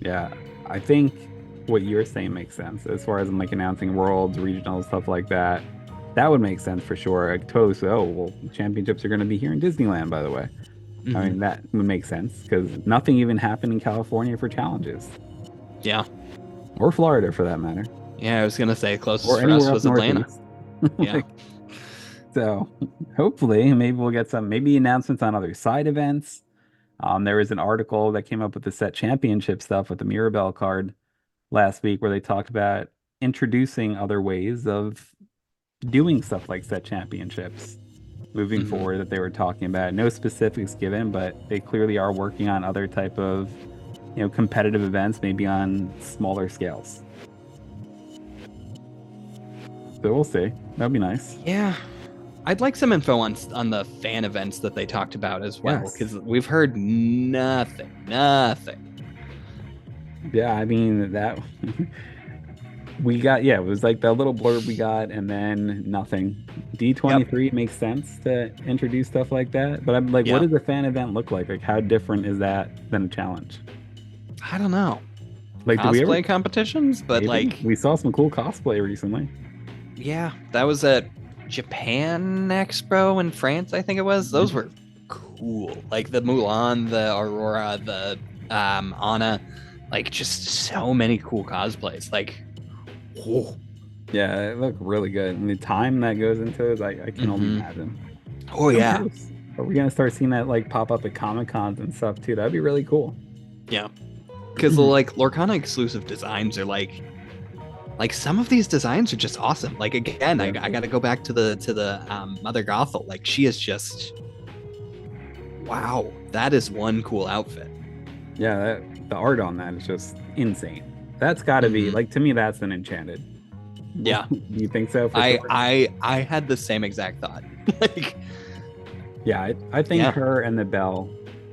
yeah, I think what you're saying makes sense as far as like announcing worlds, regional stuff like that. That would make sense for sure. I totally say, oh well, championships are going to be here in Disneyland, by the way. I mean, that would make sense because nothing even happened in California for challenges. Yeah. Or Florida, for that matter. Yeah, I was gonna say closest for us was Atlanta. Yeah. So hopefully, maybe we'll get some announcements on other side events. There was an article that came up with the set championship stuff with the Mirabelle card last week, where they talked about introducing other ways of doing stuff like set championships moving forward. That they were talking about. No specifics given, but they clearly are working on other type of competitive events, maybe on smaller scales. So we'll see. That'd be nice. Yeah. I'd like some info on the fan events that they talked about as well, because we've heard nothing. Yeah, I mean, that we got, it was like the little blurb we got and then nothing. D23 makes sense to introduce stuff like that, but I'm like, what does a fan event look like? Like, how different is that than a challenge? I don't know. Like cosplay competitions, but maybe. Like we saw some cool cosplay recently. Yeah, that was at Japan Expo in France, I think it was. Those were cool. Like the Mulan, the Aurora, the Anna, like just so many cool cosplays. Like, whoa. Yeah, it looked really good. And the time that goes into it, I can only imagine. Oh yeah. Are we gonna start seeing that like pop up at Comic Cons and stuff too? That'd be really cool. Yeah. Because like Lorcana exclusive designs are like some of these designs are just awesome. Like again, I got to go back to the Mother Gothel. Like she is just wow. That is one cool outfit. Yeah, the art on that is just insane. That's got to be like, to me, that's an Enchanted. Yeah. Do you think so? I had the same exact thought. Like, yeah, I think her and the Belle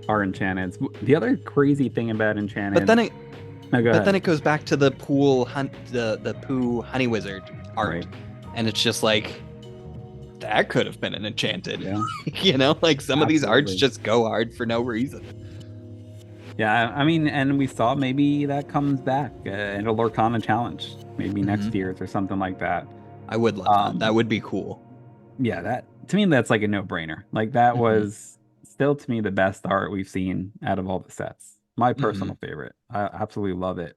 are Enchanted. The other crazy thing about Enchanted, but then it goes back to the the Pooh Honey Wizard art, and it's just like that could have been an enchanted. Yeah, Like some of these arts absolutely. just go hard for no reason. Yeah, I mean, and we saw maybe that comes back in a Lorcana challenge, maybe Hmm. next year's or something like that. I would love that. That Um, would be cool. yeah, that to me that's like a no-brainer. Like that Hmm. was still to me the best art we've seen out of all the sets. My Hmm. personal favorite. I absolutely love it.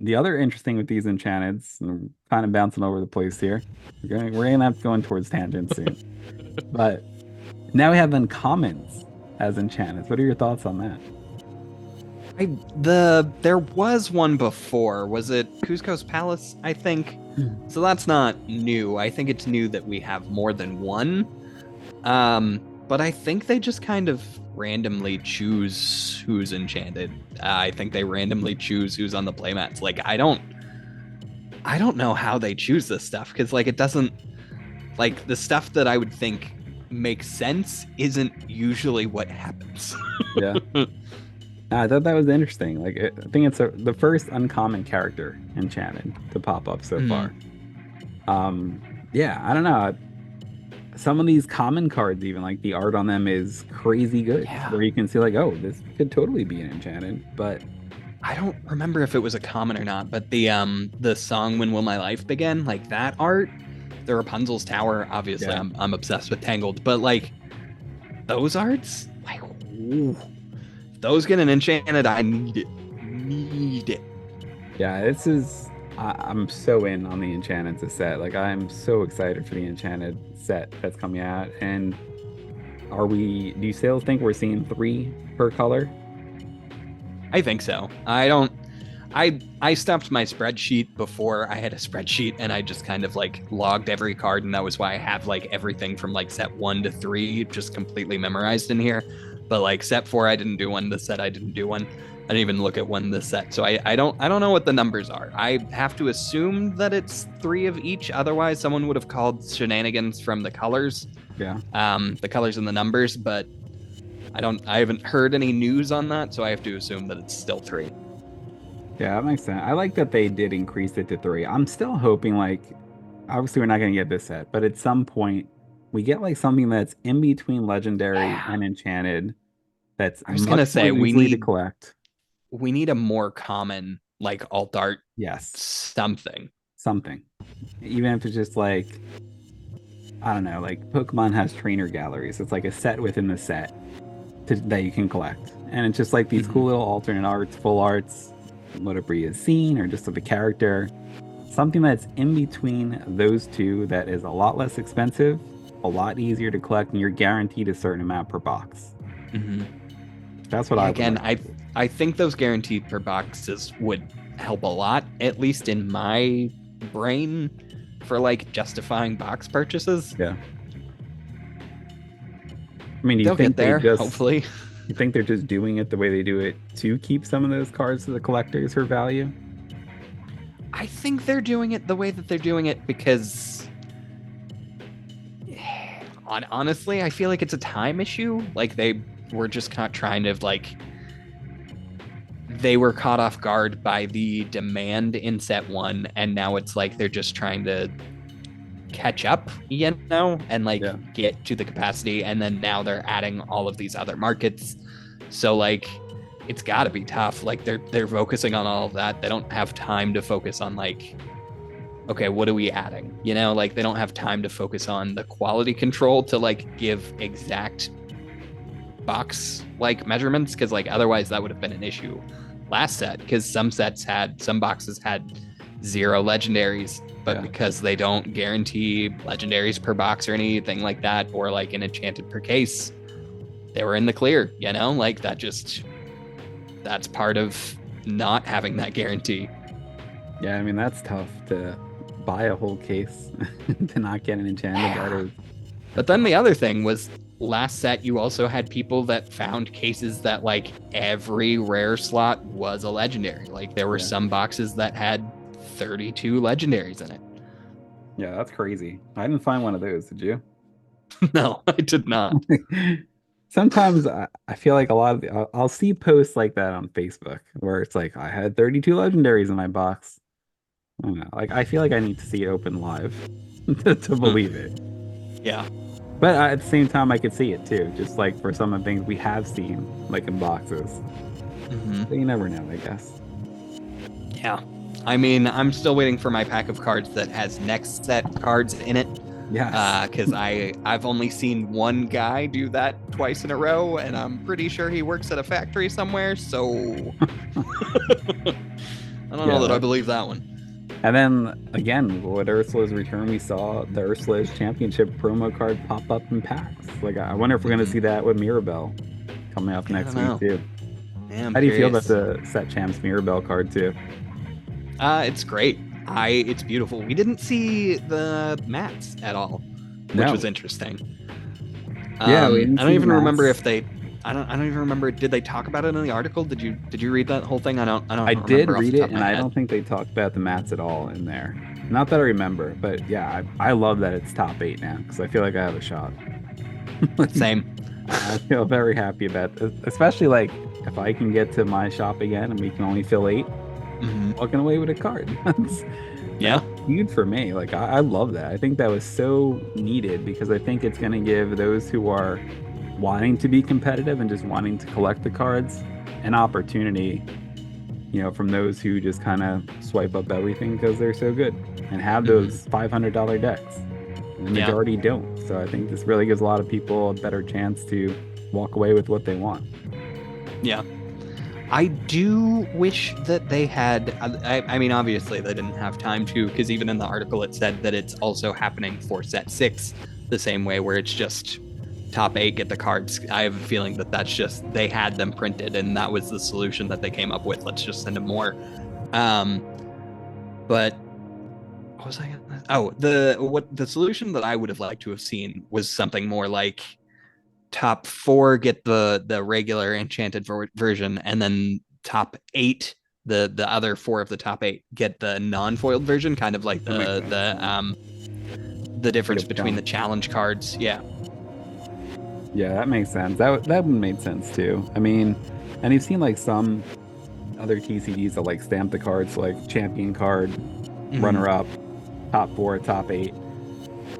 The other interesting with these enchanteds, and I'm kind of bouncing over the place here. We're gonna have to go in towards tangents soon. But now we have uncommons as enchantments. What are your thoughts on that? There was one before. Was it Cusco's Palace? I think. So that's not new. I think it's new that we have more than one. But I think they just kind of randomly choose who's enchanted. I think they randomly choose who's on the playmats. Like I don't know how they choose this stuff because like it doesn't like the stuff that I would think makes sense isn't usually what happens. Yeah. I thought that was interesting. Like, I think it's the first uncommon character enchanted to pop up so Hmm. far. Yeah, I don't know. Some of these common cards, even like the art on them is crazy good, Yeah. where you can see like, oh, this could totally be an enchanted. But I don't remember if it was a common or not, but the song "When Will My Life Begin," like that art, the Rapunzel's Tower. Obviously, yeah, I'm obsessed with Tangled, but like those arts, like ooh, if those get an enchanted, I need it, need it. yeah, this is. I'm so in on the enchanted set. Like, I'm so excited for the enchanted set that's coming out. And do you still think we're seeing three per color? I think so. I don't. I stopped my spreadsheet before I had a spreadsheet, and I just kind of like logged every card, and that was why I have like everything from like set 1 to 3 just completely memorized in here. But like set 4, I didn't do one. The set I didn't do one. I didn't even look at one this set, so I don't know what the numbers are. I have to assume that it's 3 of each. Otherwise, someone would have called shenanigans from Yeah. the colors and the numbers. But I haven't heard any news on that, so I have to assume that it's still 3. Yeah, that makes sense. I like that they did increase it to three. I'm still hoping, like, obviously we're not going to get this set, but at some point we get like something that's in between legendary Yeah. and enchanted that's I was gonna much more say we easily to need collect. we need a more common like alt art Yes, something. something. Even if it's just like, I don't know, like Pokemon has trainer galleries. It's like a set within the set that you can collect. And it's just like these Hmm. cool little alternate arts, full arts, whatever you have seen, or just of the character. Something that's in between those two that is a lot less expensive, a lot easier to collect, and you're guaranteed a certain amount per box. Hmm. That's what Yeah, I would again, like to see. I think those guaranteed per boxes would help a lot, at least in my brain, for like justifying box purchases. Yeah. I mean, They'll get there, hopefully. you think they're just doing it the way they do it to keep some of those cards to the collectors for value? I think they're doing it the way that they're doing it because honestly, I feel like it's a time issue. Like they were just not trying to like they were caught off guard by the demand in set 1, and now it's like they're just trying to catch up, and like Yeah. get to the capacity, and then now they're adding all of these other markets. So like it's got to be tough. Like they're focusing on all of that. They don't have time to focus on like, okay, what are we adding? Like they don't have time to focus on the quality control to like give exact box like measurements, because like otherwise that would have been an issue last set, because some boxes had 0 legendaries, but Yeah. because they don't guarantee legendaries per box or anything like that, or like an enchanted per case, they were in the clear. Like that's part of not having that guarantee. Yeah, I mean, that's tough to buy a whole case to not get an enchanted. That Yeah. is, But then the other thing was last set, you also had people that found cases that like every rare slot was a legendary. Like there were yeah. some boxes that had 32 legendaries in it. Yeah, that's crazy. I didn't find one of those, did you? No, I did not. Sometimes I feel like a lot of I'll see posts like that on Facebook where it's like I had 32 legendaries in my box. I don't know. Like I feel like I need to see it open live to believe it. Yeah. But at the same time, I could see it too, just like for some of the things we have seen, like in boxes. Hmm. So you never know, I guess. Yeah. I mean, I'm still waiting for my pack of cards that has next set cards in it. Yes. Because I've only seen one guy do that twice in a row, and I'm pretty sure he works at a factory somewhere. So I don't know that I believe that one. And then again, with Ursula's return, we saw the Ursula's Championship promo card pop up in packs. Like, I wonder if we're going to see that with Mirabelle coming up next week too. Yeah, How do you feel about the Set Champs Mirabelle card too? It's great. It's beautiful. We didn't see the mats at all, which was interesting. Yeah, I don't even remember if they. I don't even remember. Did they talk about it in the article? Did you read that whole thing? I did read it, and I don't think they talked about the mats at all in there. Not that I remember, but yeah, I love that it's top 8 now because I feel like I have a shot. Same. I feel very happy about it, especially like if I can get to my shop again and we can only fill 8, walking away with a card. Yeah, huge for me. Like I love that. I think that was so needed because I think it's going to give those who are wanting to be competitive and just wanting to collect the cards an opportunity, from those who just kind of swipe up everything because they're so good and have those $500 decks. And the majority don't. So I think this really gives a lot of people a better chance to walk away with what they want. Yeah. I do wish that they had, I mean, obviously they didn't have time to, because even in the article it said that it's also happening for set 6 the same way, where it's just top 8 get the cards. I have a feeling that that's just, they had them printed and that was the solution that they came up with. Let's just send them more. But what was I gonna, the solution that I would have liked to have seen was something more like top 4 get the regular enchanted version, and then top 8, the other 4 of the top 8 get the non-foiled version, kind of like the difference between the challenge cards. Yeah, that makes sense. That made sense too. I mean, and you've seen like some other TCGs that like stamp the cards, like champion card, runner up, top 4, top 8.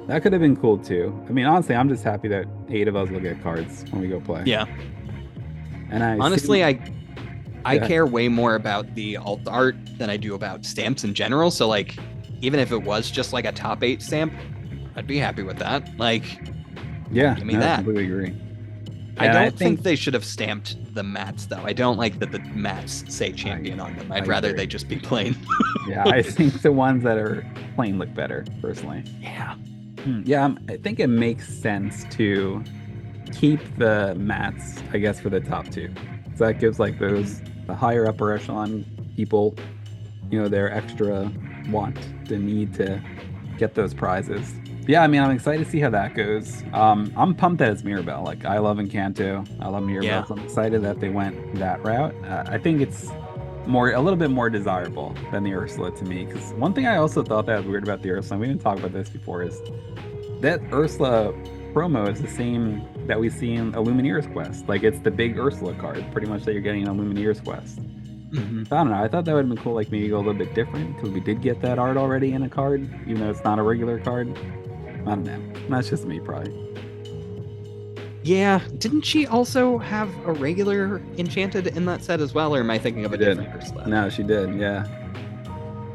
That could have been cool too. I mean, honestly, I'm just happy that 8 of us will get cards when we go play. Yeah. And I care way more about the alt art than I do about stamps in general. So like, even if it was just like a top 8 stamp, I'd be happy with that. Like, yeah, give me that. I completely agree. I don't think they should have stamped the mats though. I don't like that the mats say champion on them. I'd rather they just be plain. Yeah, I think the ones that are plain look better, personally. Yeah. Yeah, I think it makes sense to keep the mats, I guess, for the top 2. So that gives like the higher upper echelon people, their extra want, the need to get those prizes. Yeah, I mean, I'm excited to see how that goes. I'm pumped that it's Mirabelle. Like, I love Encanto. I love Mirabelle. Yeah. So I'm excited that they went that route. I think it's a little bit more desirable than the Ursula to me. Because one thing I also thought that was weird about the Ursula, and we didn't talk about this before, is that Ursula promo is the same that we see in Illumineer's Quest. Like, it's the big Ursula card, pretty much, that you're getting in Illumineer's Quest. I don't know. I thought that would have been cool, like maybe go a little bit different, because we did get that art already in a card, even though it's not a regular card. I don't know. That's just me, probably. Yeah. Didn't she also have a regular enchanted in that set as well, or am I thinking of a different Ursula? No, she did. Yeah.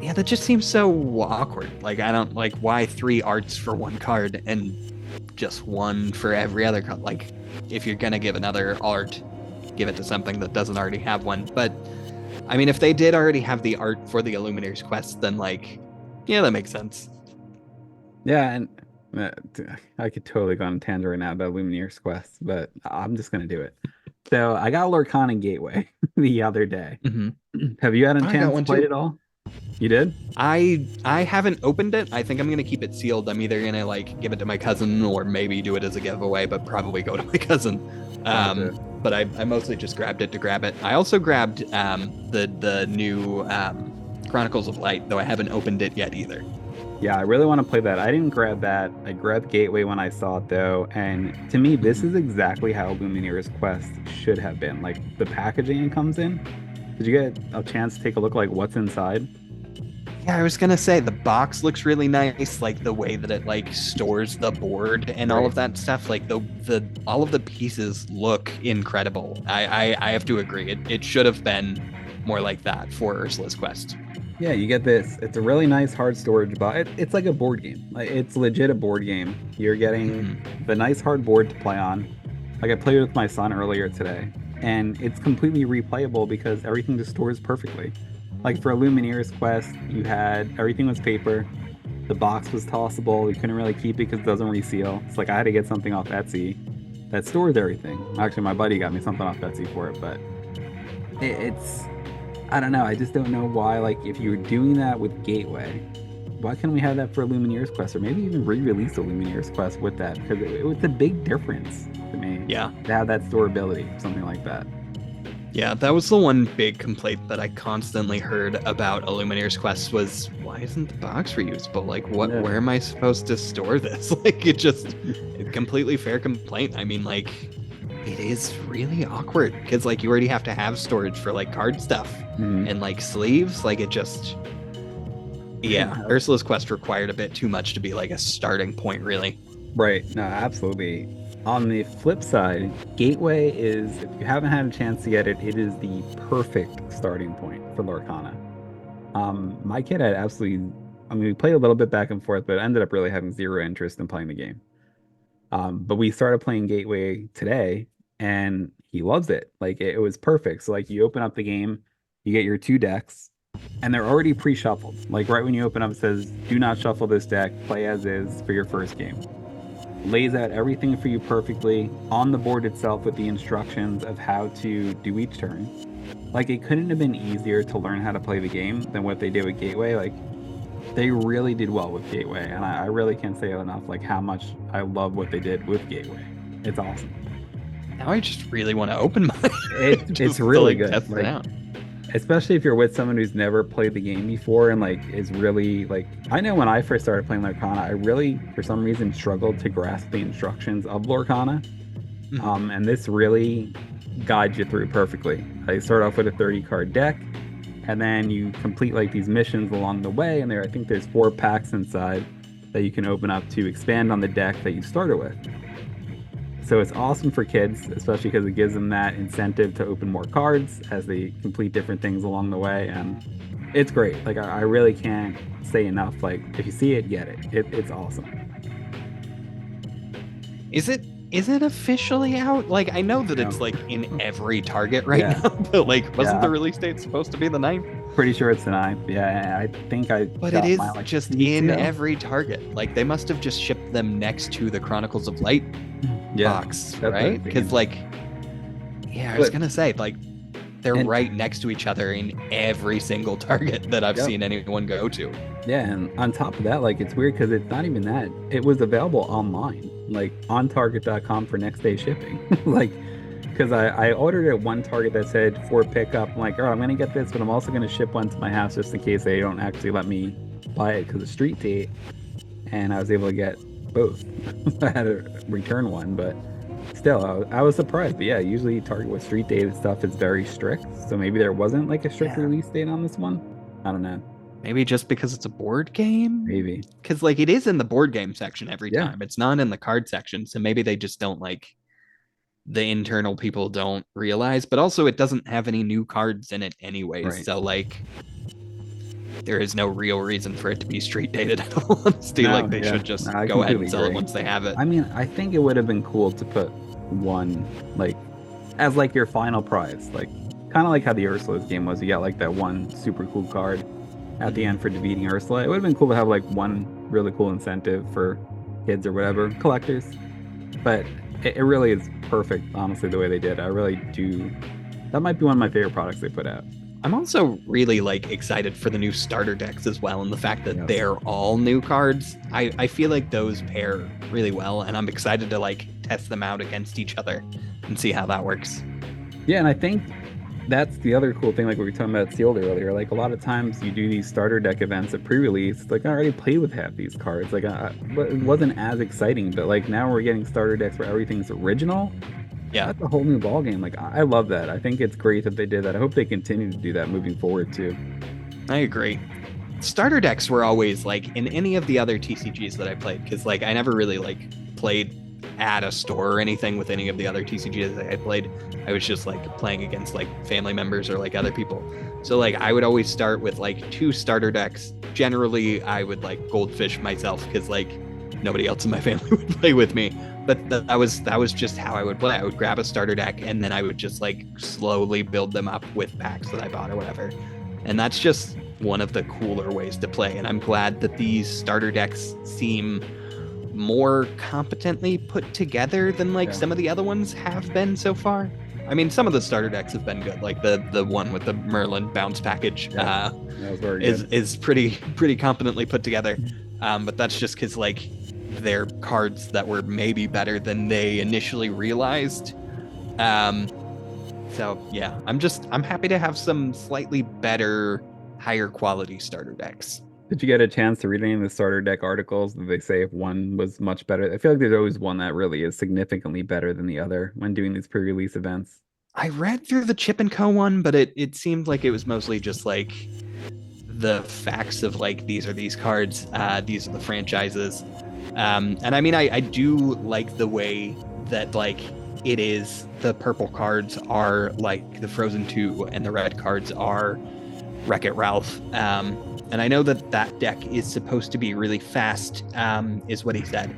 Yeah, that just seems so awkward. Like, I don't like, why 3 arts for one card and just one for every other card? Like, if you're gonna give another art, give it to something that doesn't already have one. But I mean, if they did already have the art for the Illumineer's Quest, then like, yeah, that makes sense. Yeah, and I could totally go on a tangent right now about Lumineer's Quest, but I'm just gonna do it. So I got Lorcana Gateway the other day. Have you had a chance to play it all? You did? I haven't opened it. I think I'm gonna keep it sealed. I'm either gonna like give it to my cousin or maybe do it as a giveaway, but probably go to my cousin. But I mostly just grabbed it to grab it. I also grabbed the new Chronicles of Light, though I haven't opened it yet either. Yeah, I really want to play that. I didn't grab that. I grabbed Gateway when I saw it, though. And to me, this is exactly how Lumineer's Quest should have been. Like, the packaging it comes in. Did you get a chance to take a look like what's inside? Yeah, I was gonna say the box looks really nice, like the way that it like stores the board and all Right. of that stuff. Like the all of the pieces look incredible. I have to agree. It should have been more like that for Ursula's Quest. Yeah, you get this. It's a really nice hard storage box. It's like a board game. Like it's legit a board game. You're getting Mhm. the nice hard board to play on. Like I played with my son earlier today, and it's completely replayable because everything just stores perfectly. Like for a Lumineers quest, you had everything was paper. The box was tossable. You couldn't really keep it because it doesn't reseal. It's like I had to get something off Etsy that stores everything. Actually, my buddy got me something off Etsy for it, but it's I don't know. I just don't know why. Like, if you were doing that with Gateway, why can't we have that for a Lumineers quest, or maybe even re-release a Lumineers quest with that? Because it was a big difference to me. Yeah. To have that storability, something like that. Yeah, that was the one big complaint that I constantly heard about a Lumineers Quest was why isn't the box reusable? Like what Yeah. where am I supposed to store this? Like it just a completely fair complaint. I mean like it is really awkward because like you already have to have storage for like card stuff Mhm. and like sleeves. Like it just yeah, Ursula's Quest required a bit too much to be like a starting point really. Right. No, absolutely. On the flip side, Gateway is, if you haven't had a chance to get it, it is the perfect starting point for Lorcana. My kid had absolutely, I mean, we played a little bit back and forth, but ended up really having zero interest in playing the game. But we started playing Gateway today, and he loves it. Like it was perfect. So like you open up the game, you get your two decks, and they're already pre-shuffled. Like right when you open up, it says, "Do not shuffle this deck. Play as is for your first game." Lays out everything for you perfectly on the board itself with the instructions of how to do each turn. Like it couldn't have been easier to learn how to play the game than what they did with Gateway. Like they really did well with Gateway, and I really can't say enough like how much I love what they did with Gateway. It's awesome. Now I just really want to open mine. It's Just really to, like, good. test it Like, out. especially if you're with someone who's never played the game before and like is really like I know when I first started playing Lorcana, I really for some reason struggled to grasp the instructions of Lorcana. Mhm. And this really guides you through perfectly. You start off with a 30 card deck, and then you complete like these missions along the way, and I think there's 4 packs inside that you can open up to expand on the deck that you started with. So it's awesome for kids, especially because it gives them that incentive to open more cards as they complete different things along the way, and it's great. Like I really can't say enough. Like if you see it, get it. It's awesome. Is it officially out? Like I know that No. it's like in every Target right Yeah. now, but like wasn't Yeah. the release date supposed to be the 9th? Pretty sure it's the 9th. Yeah, I think I But got it is mine, like, just 2 weeks in ago. every Target. Like they must have just shipped them next to the Chronicles of Light box, that's what I'm right? thinking. Because like, yeah, I was But- gonna say like they're And- right next to each other in every single Target that I've Yep. seen anyone go to. Yeah, and on top of that, like it's weird because it's not even that. It was available online, like on Target.com for next day shipping. Like, because I ordered at one Target that said for pickup. I'm like, oh, I'm gonna get this, but I'm also gonna ship one to my house just in case they don't actually let me buy it because of street date. And I was able to get both. I had to return one, but still, I was surprised. But yeah, usually Target with street date stuff is very strict. So maybe there wasn't like a strict Yeah. release date on this one. I don't know. Maybe just because it's a board game? Maybe. Because like it is in the board game section every Yeah. time. It's not in the card section. So maybe they just don't like the internal people don't realize. But also it doesn't have any new cards in it anyways. Right. So like there is no real reason for it to be street dated in all honesty. No, like they yeah. should just No, I go ahead completely and sell it agree. once they have it. I mean, I think it would have been cool to put one like as like your final prize, like kind of like how the Ursula's game was. You got like that one super cool card at the end for defeating Ursula. It would have been cool to have like one really cool incentive for kids or whatever, collectors. But it really is perfect, honestly, the way they did. I really do. That might be one of my favorite products they put out. I'm also really like excited for the new starter decks as well, and the fact that Yes. they're all new cards. I feel like those pair really well, and I'm excited to like test them out against each other and see how that works. Yeah, and I think that's the other cool thing, like we were talking about Sealed earlier. Like a lot of times you do these starter deck events at pre-release. Like I already played with half these cards. Like it wasn't as exciting, but like now we're getting starter decks where everything's original. Yeah. That's a whole new ball game. Like I love that. I think it's great that they did that. I hope they continue to do that moving forward too. I agree. starter decks were always like in any of the other TCGs that I played, because like I never really like played at a store or anything with any of the other TCGs that I played. I was just like playing against like family members or like other people. So like I would always start with like 2 starter decks. Generally, I would like goldfish myself because like nobody else in my family would play with me. But that was just how I would play. I would grab a starter deck and then I would just like slowly build them up with packs that I bought or whatever. And that's just one of the cooler ways to play. And I'm glad that these starter decks seem more competently put together than like some of the other ones have been so far. I mean, some of the starter decks have been good, like the one with the Merlin bounce package is pretty competently put together. But that's just because like they're cards that were maybe better than they initially realized. So yeah, I'm happy to have some slightly better, higher quality starter decks. Did you get a chance to read any of the starter deck articles? Did they say if one was much better? I feel like there's always one that really is significantly better than the other when doing these pre-release events. I read through the Chip and Co one, but it seemed like it was mostly just like the facts of like these are these cards, these are the franchises. And I mean, I do like the way that like it is the purple cards are like the Frozen 2 and the red cards are Wreck-It Ralph. And I know that deck is supposed to be really fast, is what he said.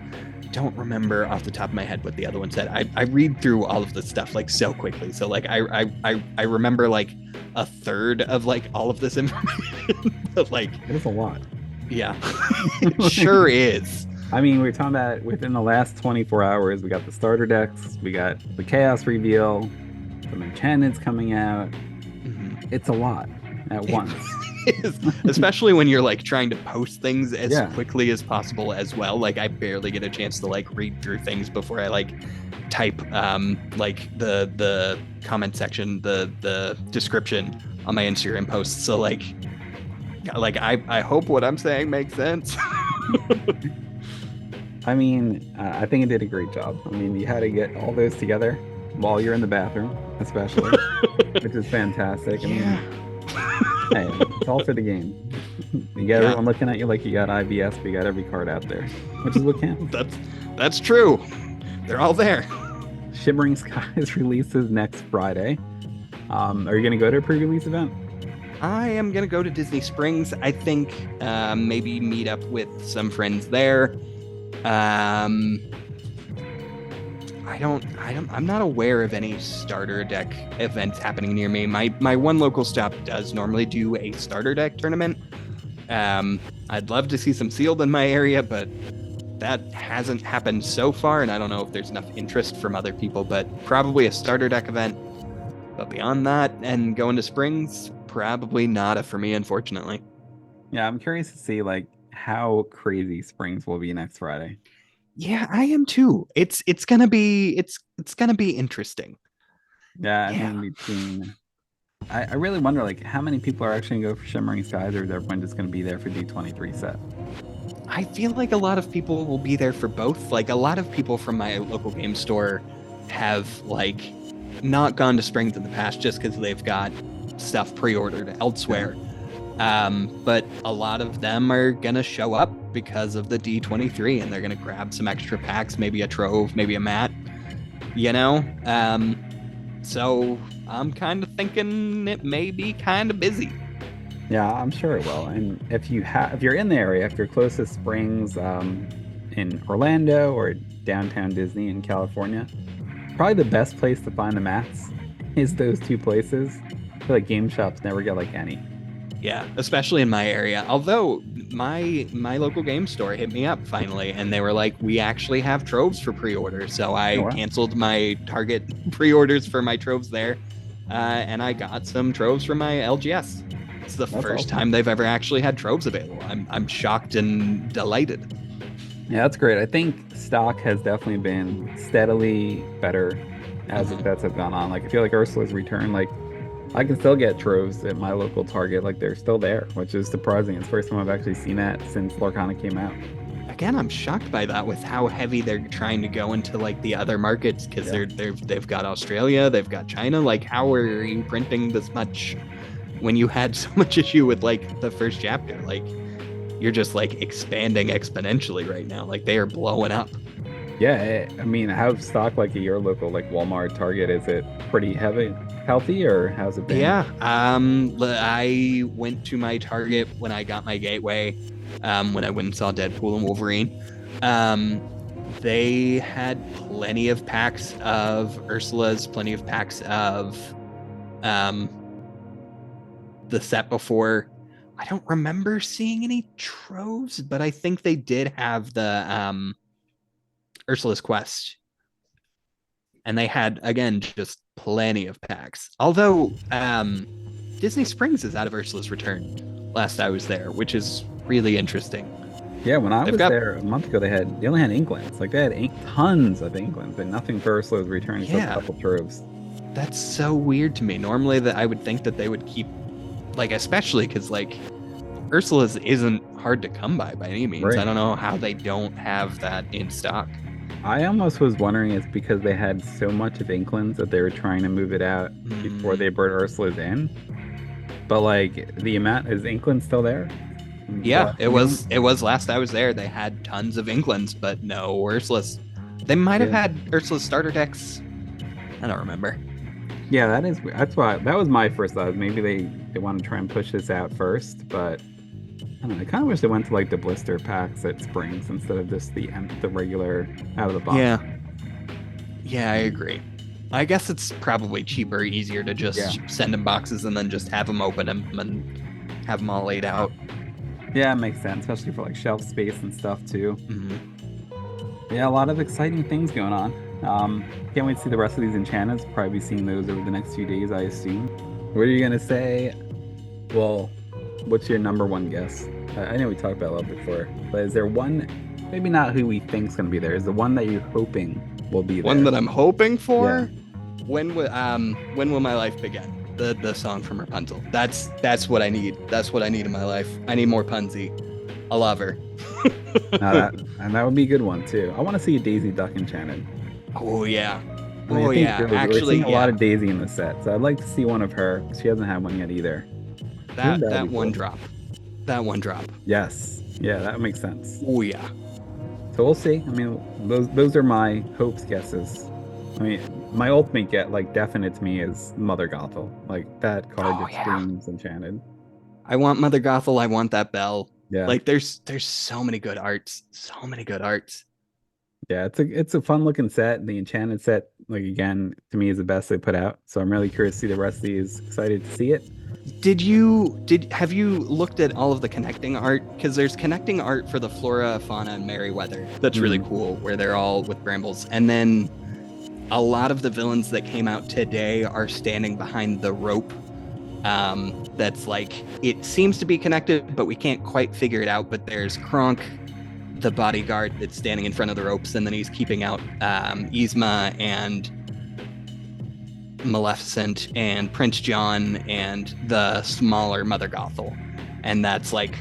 Don't remember off the top of my head what the other one said. I read through all of this stuff like so quickly. So like I remember like a third of like all of this information. But like it's a lot. Yeah. It sure is. I mean, we're talking about within the last 24 hours, we got the starter decks, we got the Chaos reveal, some enchantments coming out. Mm-hmm. It's a lot at once. Especially when you're like trying to post things as quickly as possible as well. Like I barely get a chance to like read through things before I like type like the comment section, the description on my Instagram posts. So like I hope what I'm saying makes sense. I mean, I think it did a great job. I mean, you had to get all those together while you're in the bathroom, especially, which is fantastic. I mean, hey, it's all for the game. You got everyone looking at you like you got IBS, but you got every card out there, which is what counts. That's true. They're all there. Shimmering Skies releases next Friday. Are you going to go to a pre-release event? I am going to go to Disney Springs. I think maybe meet up with some friends there. I'm not aware of any starter deck events happening near me. My one local stop does normally do a starter deck tournament. I'd love to see some sealed in my area, but that hasn't happened so far, and I don't know if there's enough interest from other people, but probably a starter deck event. But beyond that, and going to Springs, probably not for me, unfortunately. Yeah, I'm curious to see like how crazy Springs will be next Friday. Yeah, I am too. It's gonna be interesting. Yeah, I think between I really wonder like how many people are actually gonna go for Shimmering Skies, or is everyone just gonna be there for D23 set? I feel like a lot of people will be there for both. Like a lot of people from my local game store have like not gone to Springs in the past just because they've got stuff pre-ordered elsewhere. But a lot of them are gonna show up because of the D23 and they're gonna grab some extra packs, maybe a trove, maybe a mat, you know? So I'm kind of thinking it may be kind of busy. Yeah, I'm sure it will. And if you're in the area, if you're close to Springs in Orlando or downtown Disney in California, probably the best place to find the mats is those two places. I feel like game shops never get like any. Yeah, especially in my area. Although my local game store hit me up finally, and they were like, "We actually have troves for pre-order." So I canceled my Target pre-orders for my troves there, and I got some troves for my LGS. It's the first time they've ever actually had troves available. I'm shocked and delighted. Yeah, that's great. I think stock has definitely been steadily better as the bets have gone on. Like I feel like Ursula's return, like I can still get troves at my local Target, like they're still there, which is surprising. It's the first time I've actually seen that since Lorcana came out. Again, I'm shocked by that with how heavy they're trying to go into like the other markets because they've got Australia, they've got China. Like, how are you printing this much when you had so much issue with like the first chapter, like you're just like expanding exponentially right now. Like they are blowing up. Yeah, I mean, how's stock like at your local like Walmart, Target? Is it pretty healthy, or how's it been? Yeah. I went to my Target when I got my gateway, when I went and saw Deadpool and Wolverine. They had plenty of packs of Ursula's, plenty of packs of the set before. I don't remember seeing any troves, but I think they did have the Ursula's Quest. And they had, again, just plenty of packs. Although Disney Springs is out of Ursula's Return last I was there, which is really interesting. Yeah, when I was there a month ago, they only had Inklings. Like they had tons of Inklings, but nothing for Ursula's Return except a couple troves. That's so weird to me. Normally, that I would think that they would keep, like, especially because like Ursula's isn't hard to come by any means. Right. I don't know how they don't have that in stock. I almost was wondering it's because they had so much of Inklings that they were trying to move it out before they brought Ursula's in. But like the amount, is Inkling still there? Yeah, it was last I was there. They had tons of Inklings, but no Ursula's. They might have had Ursula's starter decks. I don't remember. Yeah, that's why that was my first thought. Maybe they want to try and push this out first, but I don't know. I kind of wish they went to like the blister packs at Springs instead of just the regular out of the box. Yeah, I agree. I guess it's probably cheaper, easier to just send them boxes and then just have them open them and have them all laid out. Yeah, it makes sense, especially for like shelf space and stuff too. Mm-hmm. Yeah, a lot of exciting things going on. Can't wait to see the rest of these enchantments. Probably be seeing those over the next few days, I assume. What are you gonna say? Well, what's your number one guess? I know we talked about it a little before, but is there one, maybe not who we think's gonna be there, is the one that you're hoping will be there? One that I'm hoping for? Yeah. When will my life begin? The song from Rapunzel. That's what I need. That's what I need in my life. I need more Punzi. I love her. And that would be a good one too. I want to see a Daisy Duck enchanted. Oh yeah. Actually, we're seeing a lot of Daisy in the set, so I'd like to see one of her. She hasn't had one yet either. That one drop. That one drop. Yes. Yeah, that makes sense. Oh yeah. So we'll see. I mean, those are my hopes, guesses. I mean, my ultimate definite to me is Mother Gothel. Like that card just screams enchanted. I want Mother Gothel. I want that bell. Yeah. Like there's so many good arts. So many good arts. Yeah, it's a fun looking set. The enchanted set, like again, to me is the best they put out. So I'm really curious to see the rest of these. Excited to see it. Have you looked at all of the connecting art? Because there's connecting art for the Flora, Fauna, and Merryweather. That's really cool, where they're all with brambles. And then a lot of the villains that came out today are standing behind the rope. That's like, it seems to be connected, but we can't quite figure it out. But there's Kronk, the bodyguard that's standing in front of the ropes, and then he's keeping out Yzma and Maleficent and Prince John and the smaller Mother Gothel. And that's like,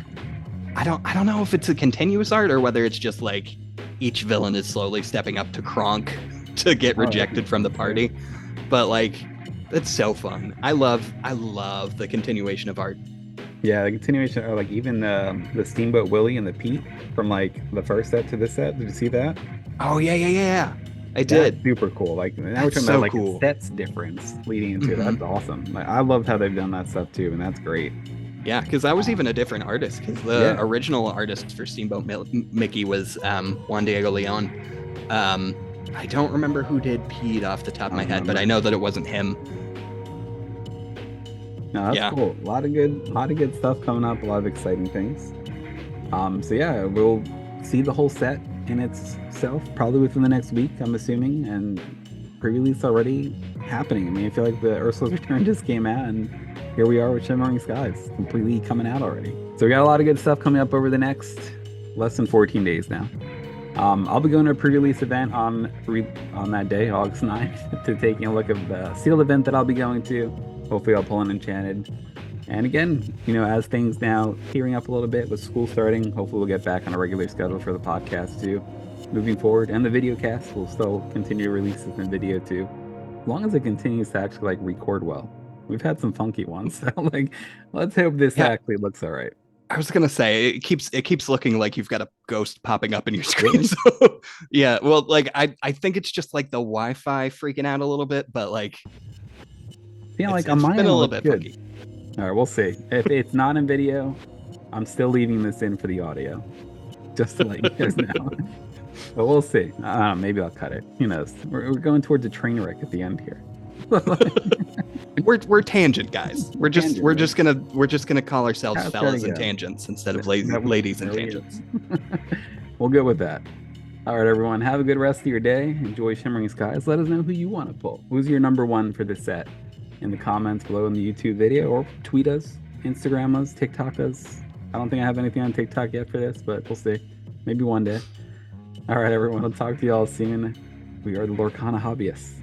I don't know if it's a continuous art or whether it's just like each villain is slowly stepping up to Kronk to get rejected from the party. But like, it's so fun. I love the continuation of art. Yeah, the continuation, or like even the Steamboat Willie and the Pete from like the first set to this set. Did you see that? Oh yeah. I did. That's super cool. Like now we're talking about like cool. Sets difference leading into it. That's awesome. Like, I love how they've done that stuff too, and that's great. Yeah, because that was even a different artist. Because the original artist for Steamboat Mickey was Juan Diego Leon. I don't remember who did Pete off the top of my head, but I know that it wasn't him. No, that's cool. A lot of good stuff coming up. A lot of exciting things. So yeah, we'll see the whole set in itself probably within the next week, I'm assuming, and pre-release already happening. I mean, I feel like the Ursula's Return just came out, and here we are with Shimmering Skies completely coming out already. So we got a lot of good stuff coming up over the next less than 14 days now. I'll be going to a pre-release event on that day, August 9th, to taking a look at the sealed event that I'll be going to. Hopefully I'll pull an enchanted. And again, as things now heating up a little bit with school starting, hopefully we'll get back on a regular schedule for the podcast too. Moving forward, and the video cast will still continue to release this in video too. As long as it continues to actually record well. We've had some funky ones. So like, let's hope this Yeah. actually looks all right. I was gonna say it keeps looking like you've got a ghost popping up in your screen. Really? So yeah, well, like I think it's just like the Wi-Fi freaking out a little bit, but like Yeah, like on it's my been end a it little looks bit good. funky. All right, we'll see. If it's not in video, I'm still leaving this in for the audio, just to let you guys know. But we'll see. I don't know, maybe I'll cut it. Who knows? We're going towards a train wreck at the end here. We're tangent guys. We're just gonna call ourselves That's fellas gotta and go. tangents instead of ladies and tangents. We'll go with that. All right, everyone. Have a good rest of your day. Enjoy Shimmering Skies. Let us know who you want to pull. Who's your number one for this set? In the comments below in the YouTube video, or tweet us, Instagram us, TikTok us. I don't think I have anything on TikTok yet for this, but we'll see. Maybe one day. All right, everyone. I'll talk to you all soon. We are the Lorcana Hobbyists.